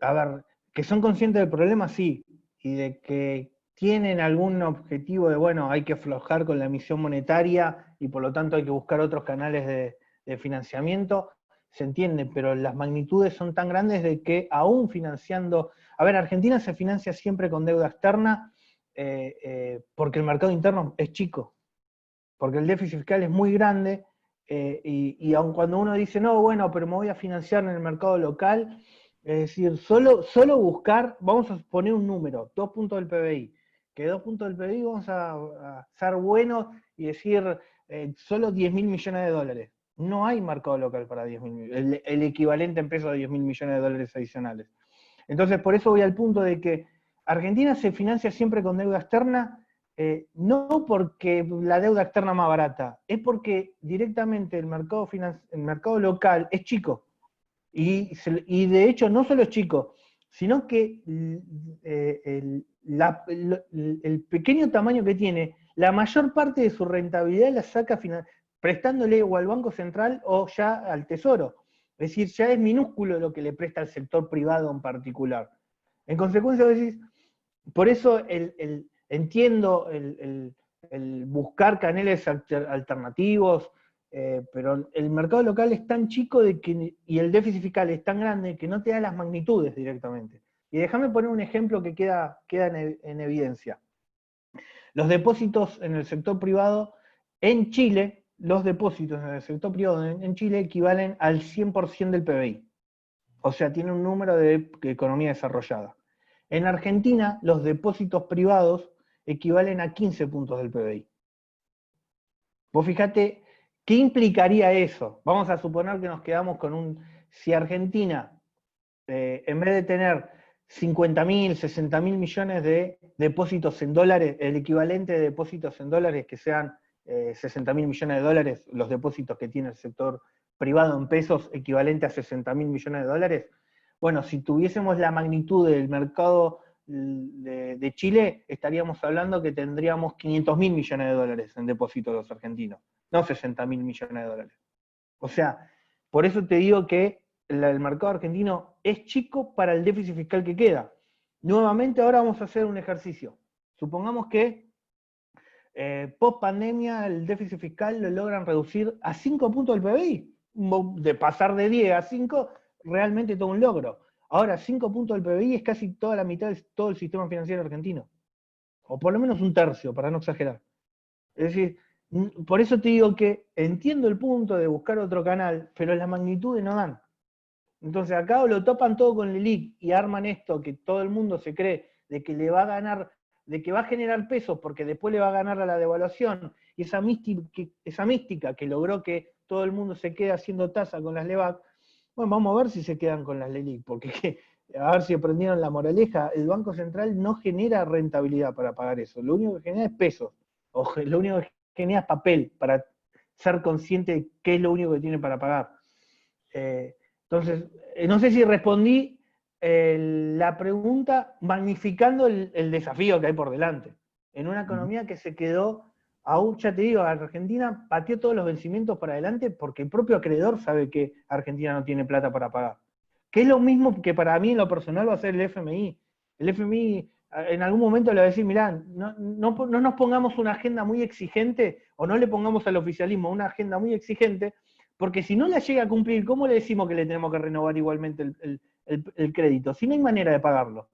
a ver, que son conscientes del problema, sí, y de que tienen algún objetivo de, bueno, hay que aflojar con la emisión monetaria y por lo tanto hay que buscar otros canales de financiamiento, se entiende, pero las magnitudes son tan grandes de que aún financiando, a ver, Argentina se financia siempre con deuda externa porque el mercado interno es chico, porque el déficit fiscal es muy grande, y aun cuando uno dice, no, bueno, pero me voy a financiar en el mercado local, es decir, solo buscar, vamos a poner un número, 2 puntos del PBI, que 2 puntos del PBI vamos a ser buenos y decir, solo 10.000 millones de dólares. No hay mercado local para 10.000 millones, el equivalente en pesos de 10.000 millones de dólares adicionales. Entonces, por eso voy al punto de que Argentina se financia siempre con deuda externa, no porque la deuda externa es más barata, es porque directamente el mercado local es chico. Y de hecho no solo es chico, sino que el pequeño tamaño que tiene, la mayor parte de su rentabilidad la saca prestándole o al Banco Central o ya al Tesoro. Es decir, ya es minúsculo lo que le presta al sector privado en particular. En consecuencia, decís, por eso entiendo el buscar canales alternativos, pero el mercado local es tan chico y el déficit fiscal es tan grande que no te da las magnitudes directamente. Y déjame poner un ejemplo que queda en evidencia. Los depósitos en el sector privado en Chile, los depósitos en el sector privado en Chile equivalen al 100% del PBI. O sea, tiene un número de economía desarrollada. En Argentina, los depósitos privados equivalen a 15 puntos del PBI. Vos fíjate, ¿qué implicaría eso? Vamos a suponer que nos quedamos con si Argentina, en vez de tener 50.000, 60.000 millones de depósitos en dólares, el equivalente de depósitos en dólares que sean 60.000 millones de dólares, los depósitos que tiene el sector privado en pesos, equivalente a 60.000 millones de dólares, bueno, si tuviésemos la magnitud del mercado de Chile, estaríamos hablando que tendríamos 500.000 millones de dólares en depósitos los argentinos, no 60.000 millones de dólares. O sea, por eso te digo que el mercado argentino es chico para el déficit fiscal que queda. Nuevamente ahora vamos a hacer un ejercicio. Supongamos que post pandemia el déficit fiscal lo logran reducir a 5 puntos del PBI. De pasar de 10 a 5, realmente todo un logro. Ahora, 5 puntos del PBI es casi toda la mitad de todo el sistema financiero argentino. O por lo menos un tercio, para no exagerar. Es decir, Por eso te digo que entiendo el punto de buscar otro canal, pero las magnitudes no dan. Entonces acá lo topan todo con LELIQ y arman esto que todo el mundo se cree de que le va a ganar, de que va a generar pesos porque después le va a ganar a la devaluación, y esa mística que logró que todo el mundo se quede haciendo tasa con las LEVAC. Bueno, vamos a ver si se quedan con las LELIQ, porque a ver si aprendieron la moraleja, el Banco Central no genera rentabilidad para pagar eso, lo único que genera es pesos, o lo único que genera es papel, para ser consciente de qué es lo único que tiene para pagar. Entonces, no sé si respondí la pregunta magnificando el desafío que hay por delante. En una economía que se quedó, aún ya te digo, Argentina pateó todos los vencimientos para adelante porque el propio acreedor sabe que Argentina no tiene plata para pagar. Que es lo mismo que para mí en lo personal va a ser el FMI. El FMI en algún momento le va a decir, mirá, no nos pongamos una agenda muy exigente, o no le pongamos al oficialismo una agenda muy exigente, porque si no la llega a cumplir, ¿cómo le decimos que le tenemos que renovar igualmente el crédito? Si no hay manera de pagarlo.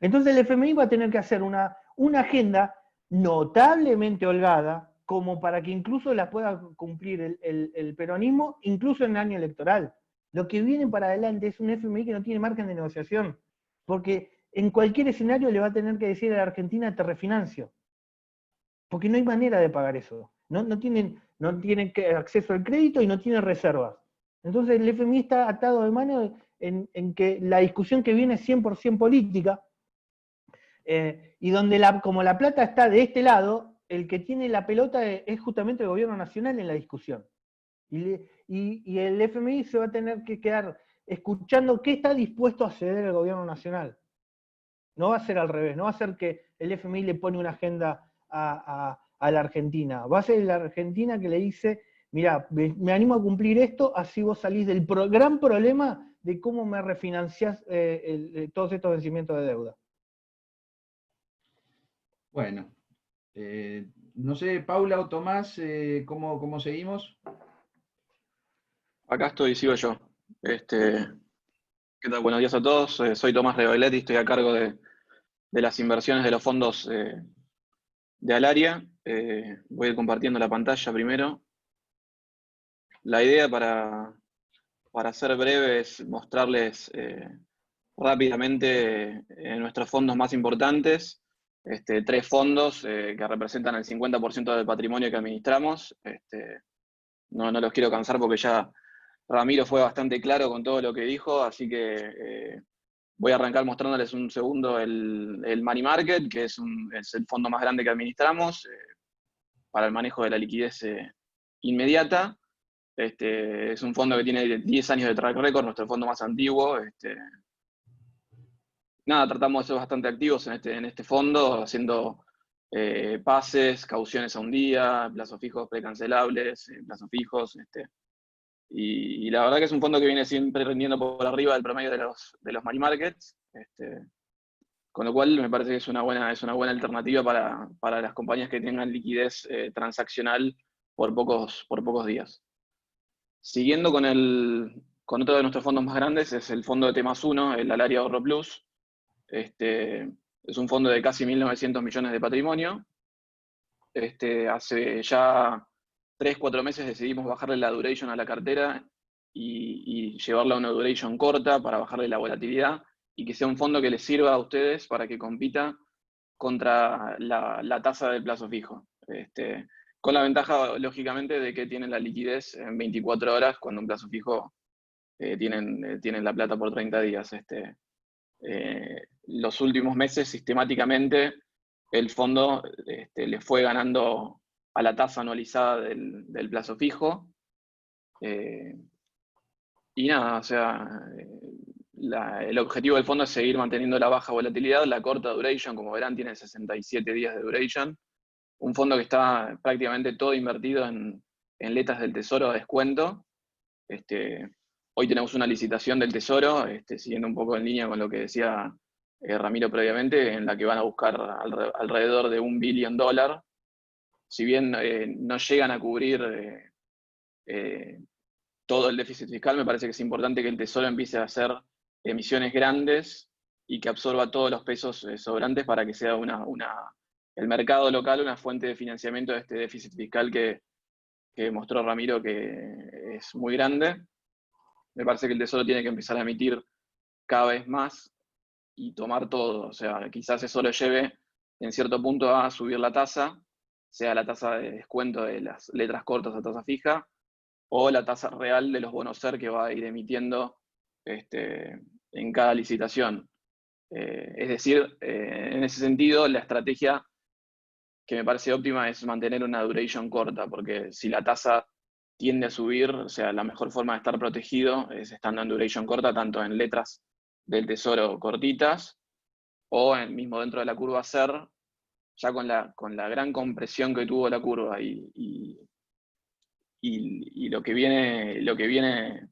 Entonces el FMI va a tener que hacer una agenda notablemente holgada, como para que incluso la pueda cumplir el peronismo, incluso en el año electoral. Lo que viene para adelante es un FMI que no tiene margen de negociación, porque en cualquier escenario le va a tener que decir a la Argentina, te refinancio, porque no hay manera de pagar eso. No tienen acceso al crédito y no tienen reservas. Entonces el FMI está atado de mano en que la discusión que viene es 100% política, y donde como la plata está de este lado, el que tiene la pelota es justamente el gobierno nacional en la discusión. Y el FMI se va a tener que quedar escuchando qué está dispuesto a ceder el gobierno nacional. No va a ser al revés, no va a ser que el FMI le pone una agenda a la Argentina. Va a ser la Argentina que le dice, mira, me animo a cumplir esto, así vos salís del gran problema de cómo me refinanciás todos estos vencimientos de deuda. Bueno, no sé, Paula o Tomás, ¿cómo seguimos? Acá estoy, sigo yo. ¿Qué tal? Buenos días a todos. Soy Tomás Regoletti, estoy a cargo de las inversiones de los fondos de Alaria. Voy a ir compartiendo la pantalla primero. La idea para ser breve es mostrarles rápidamente nuestros fondos más importantes. 3 fondos que representan el 50% del patrimonio que administramos. No los quiero cansar porque ya Ramiro fue bastante claro con todo lo que dijo, así que voy a arrancar mostrándoles un segundo el Money Market, que es el fondo más grande que administramos para el manejo de la liquidez inmediata. Es un fondo que tiene 10 años de track record, nuestro fondo más antiguo. Tratamos de ser bastante activos en este fondo, haciendo pases, cauciones a un día, plazos fijos precancelables, plazos fijos. Y la verdad que es un fondo que viene siempre rindiendo por arriba del promedio de los money markets, con lo cual me parece que es una buena alternativa para las compañías que tengan liquidez transaccional por pocos días. Siguiendo con otro de nuestros fondos más grandes, es el fondo de T+1, el Alaria Ahorro Plus. Es un fondo de casi 1.900 millones de patrimonio. Hace ya 3-4 meses decidimos bajarle la duration a la cartera y llevarla a una duration corta para bajarle la volatilidad y que sea un fondo que les sirva a ustedes para que compita contra la tasa del plazo fijo. Con la ventaja, lógicamente, de que tienen la liquidez en 24 horas cuando un plazo fijo tienen la plata por 30 días. Los últimos meses, sistemáticamente, el fondo le fue ganando a la tasa anualizada del plazo fijo. Y nada, o sea, el objetivo del fondo es seguir manteniendo la baja volatilidad, la corta duration, como verán, tiene 67 días de duration. Un fondo que está prácticamente todo invertido en letras del Tesoro a descuento. Hoy tenemos una licitación del Tesoro, siguiendo un poco en línea con lo que decía Ramiro previamente, en la que van a buscar alrededor de $1 billón. Si bien no llegan a cubrir todo el déficit fiscal, me parece que es importante que el Tesoro empiece a hacer emisiones grandes y que absorba todos los pesos sobrantes para que sea una el mercado local una fuente de financiamiento de este déficit fiscal que mostró Ramiro, que es muy grande. Me parece que el Tesoro tiene que empezar a emitir cada vez más y tomar todo. O sea, quizás eso lo lleve en cierto punto a subir la tasa, sea la tasa de descuento de las letras cortas a tasa fija, o la tasa real de los bonos SER que va a ir emitiendo en cada licitación. Es decir, en ese sentido, la estrategia que me parece óptima es mantener una duration corta, porque si la tasa tiende a subir, o sea, la mejor forma de estar protegido es estando en duration corta, tanto en letras del Tesoro cortitas, o mismo dentro de la curva SER, ya con la gran compresión que tuvo la curva y lo que viene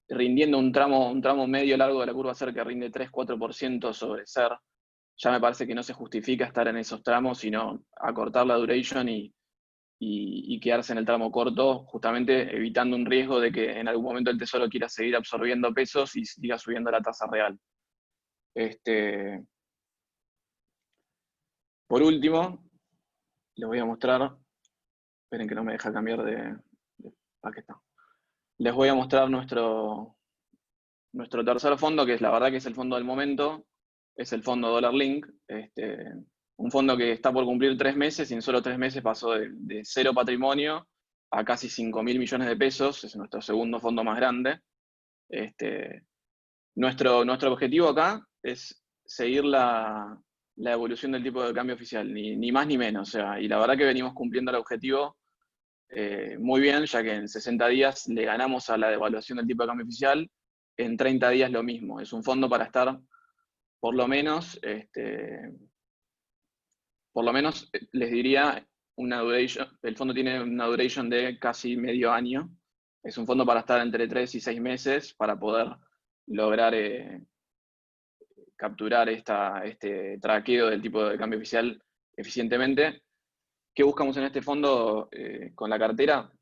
rindiendo un tramo medio largo de la curva SER que rinde 3-4% sobre SER, ya me parece que no se justifica estar en esos tramos, sino acortar la duration y quedarse en el tramo corto, justamente evitando un riesgo de que en algún momento el Tesoro quiera seguir absorbiendo pesos y siga subiendo la tasa real. Por último, les voy a mostrar, esperen que no me deja cambiar aquí está. Les voy a mostrar nuestro tercer fondo, que es la verdad que es el fondo del momento, es el fondo Dollar Link, un fondo que está por cumplir 3 meses y en solo 3 meses pasó de 0 patrimonio a casi 5.000 millones de pesos, es nuestro segundo fondo más grande. Nuestro objetivo acá es seguir la evolución del tipo de cambio oficial, ni más ni menos, o sea, y la verdad que venimos cumpliendo el objetivo muy bien, ya que en 60 días le ganamos a la devaluación del tipo de cambio oficial, en 30 días lo mismo. Es un fondo para estar, por lo menos les diría, una duration, el fondo tiene una duration de casi medio año. Es un fondo para estar entre 3 y 6 meses para poder lograr capturar este traqueo del tipo de cambio oficial eficientemente. ¿Qué buscamos en este fondo con la cartera?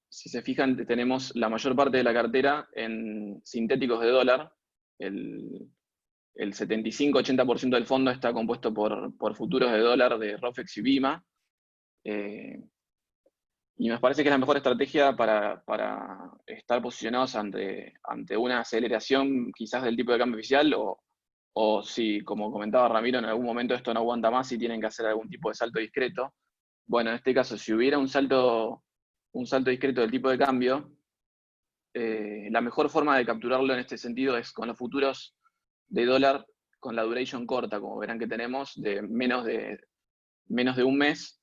Si se fijan, tenemos la mayor parte de la cartera en sintéticos de dólar. El 75-80% del fondo está compuesto por futuros de dólar de ROFEX y BIMA. Y me parece que es la mejor estrategia para estar posicionados ante una aceleración quizás del tipo de cambio oficial o si, como comentaba Ramiro, en algún momento esto no aguanta más y tienen que hacer algún tipo de salto discreto. Bueno, en este caso, si hubiera un salto discreto del tipo de cambio, la mejor forma de capturarlo en este sentido es con los futuros de dólar con la duration corta, como verán que tenemos, de menos de un mes,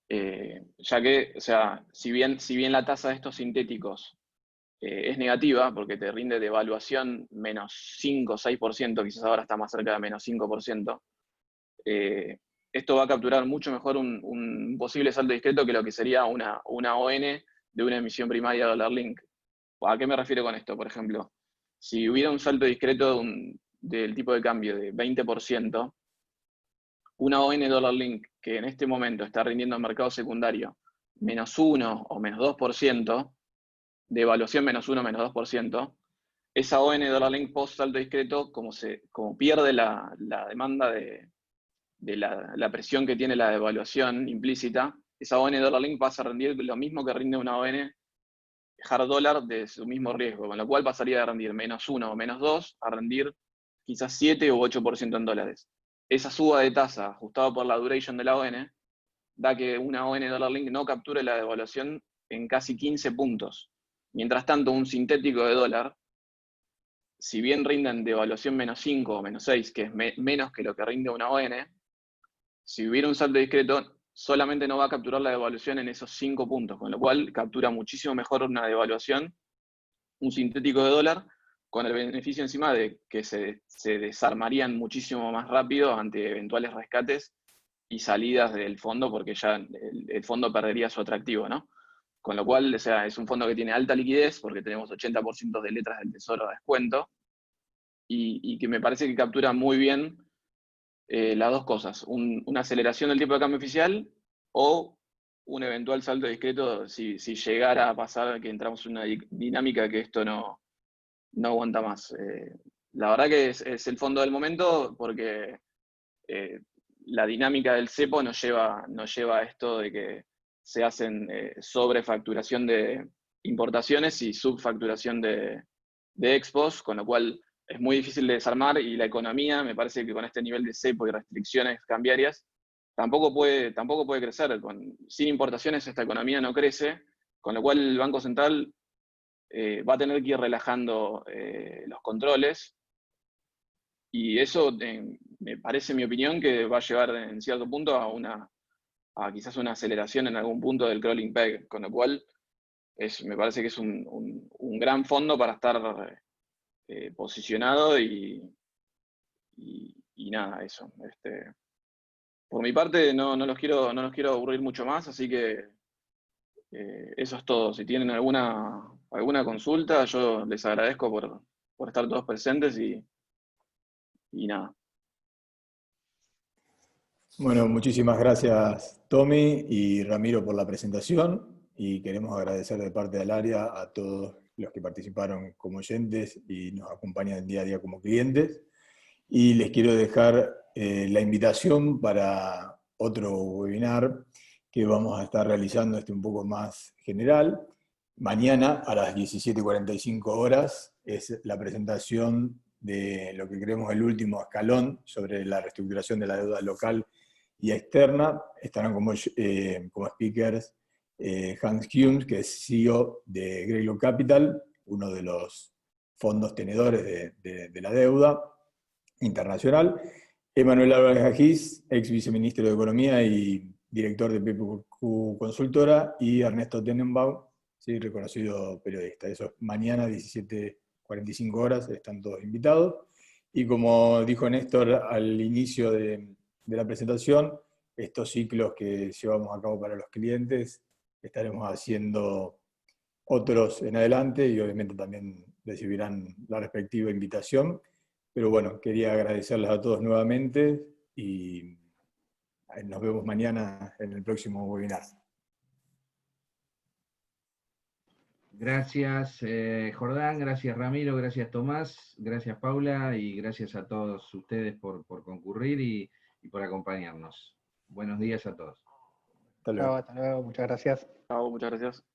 ya que, o sea, si bien la tasa de estos sintéticos es negativa, porque te rinde de evaluación menos 5 o 6%, quizás ahora está más cerca de menos 5%, esto va a capturar mucho mejor un posible salto discreto que lo que sería una ON de una emisión primaria Dollar Link. ¿A qué me refiero con esto? Por ejemplo, si hubiera un salto discreto del tipo de cambio de 20%, una ON Dollar Link que en este momento está rindiendo en mercado secundario menos 1 o menos 2%, de evaluación menos 1 o menos 2%, esa ON Dollar Link post salto discreto, como pierde la demanda de la presión que tiene la devaluación implícita, esa ON Dollar Link pasa a rendir lo mismo que rinde una ON hard dollar de su mismo riesgo, con lo cual pasaría de rendir menos 1 o menos 2 a rendir quizás 7 u 8% en dólares. Esa suba de tasa ajustada por la duration de la ON da que una ON Dollar Link no capture la devaluación en casi 15 puntos. Mientras tanto, un sintético de dólar, si bien rinden devaluación menos 5 o menos 6, que es menos que lo que rinde una ON, si hubiera un salto discreto, solamente no va a capturar la devaluación en esos 5 puntos, con lo cual captura muchísimo mejor una devaluación, un sintético de dólar, con el beneficio encima de que se desarmarían muchísimo más rápido ante eventuales rescates y salidas del fondo, porque ya el fondo perdería su atractivo, ¿no? Con lo cual, o sea, es un fondo que tiene alta liquidez, porque tenemos 80% de letras del Tesoro a descuento, y que me parece que captura muy bien las dos cosas, una aceleración del tipo de cambio oficial o un eventual salto discreto si llegara a pasar que entramos en una dinámica que esto no aguanta más. La verdad que es el fondo del momento porque la dinámica del cepo nos lleva a esto de que se hacen sobrefacturación de importaciones y subfacturación de expos, con lo cual es muy difícil de desarmar, y la economía, me parece que con este nivel de cepo y restricciones cambiarias, tampoco puede crecer. Sin importaciones esta economía no crece, con lo cual el Banco Central va a tener que ir relajando los controles, y eso me parece, en mi opinión, que va a llevar en cierto punto a quizás una aceleración en algún punto del crawling peg, con lo cual me parece que es un gran fondo para estar posicionado, y nada, eso. Por mi parte no los quiero aburrir mucho más, así que eso es todo. Si tienen alguna consulta, yo les agradezco por estar todos presentes, y nada. Bueno, muchísimas gracias Tommy y Ramiro por la presentación, y queremos agradecer de parte del área a todos los que participaron como oyentes y nos acompañan día a día como clientes. Y les quiero dejar la invitación para otro webinar que vamos a estar realizando un poco más general. Mañana a las 17:45 horas es la presentación de lo que creemos el último escalón sobre la reestructuración de la deuda local y externa. Estarán como speakers Hans Humes, que es CEO de Greylock Capital, uno de los fondos tenedores de la deuda internacional; Emanuel Álvarez Agis, ex viceministro de Economía y director de PPQ Consultora; y Ernesto Tenenbaum, ¿sí?, reconocido periodista. Eso mañana, 17:45 horas, están todos invitados. Y como dijo Néstor al inicio de la presentación, estos ciclos que llevamos a cabo para los clientes, estaremos haciendo otros en adelante, y obviamente también recibirán la respectiva invitación. Pero bueno, quería agradecerles a todos nuevamente, y nos vemos mañana en el próximo webinar. Gracias Jordán, gracias Ramiro, gracias Tomás, gracias Paula, y gracias a todos ustedes por concurrir y por acompañarnos. Buenos días a todos. Hasta luego. Hasta luego, muchas gracias. Chao, muchas gracias.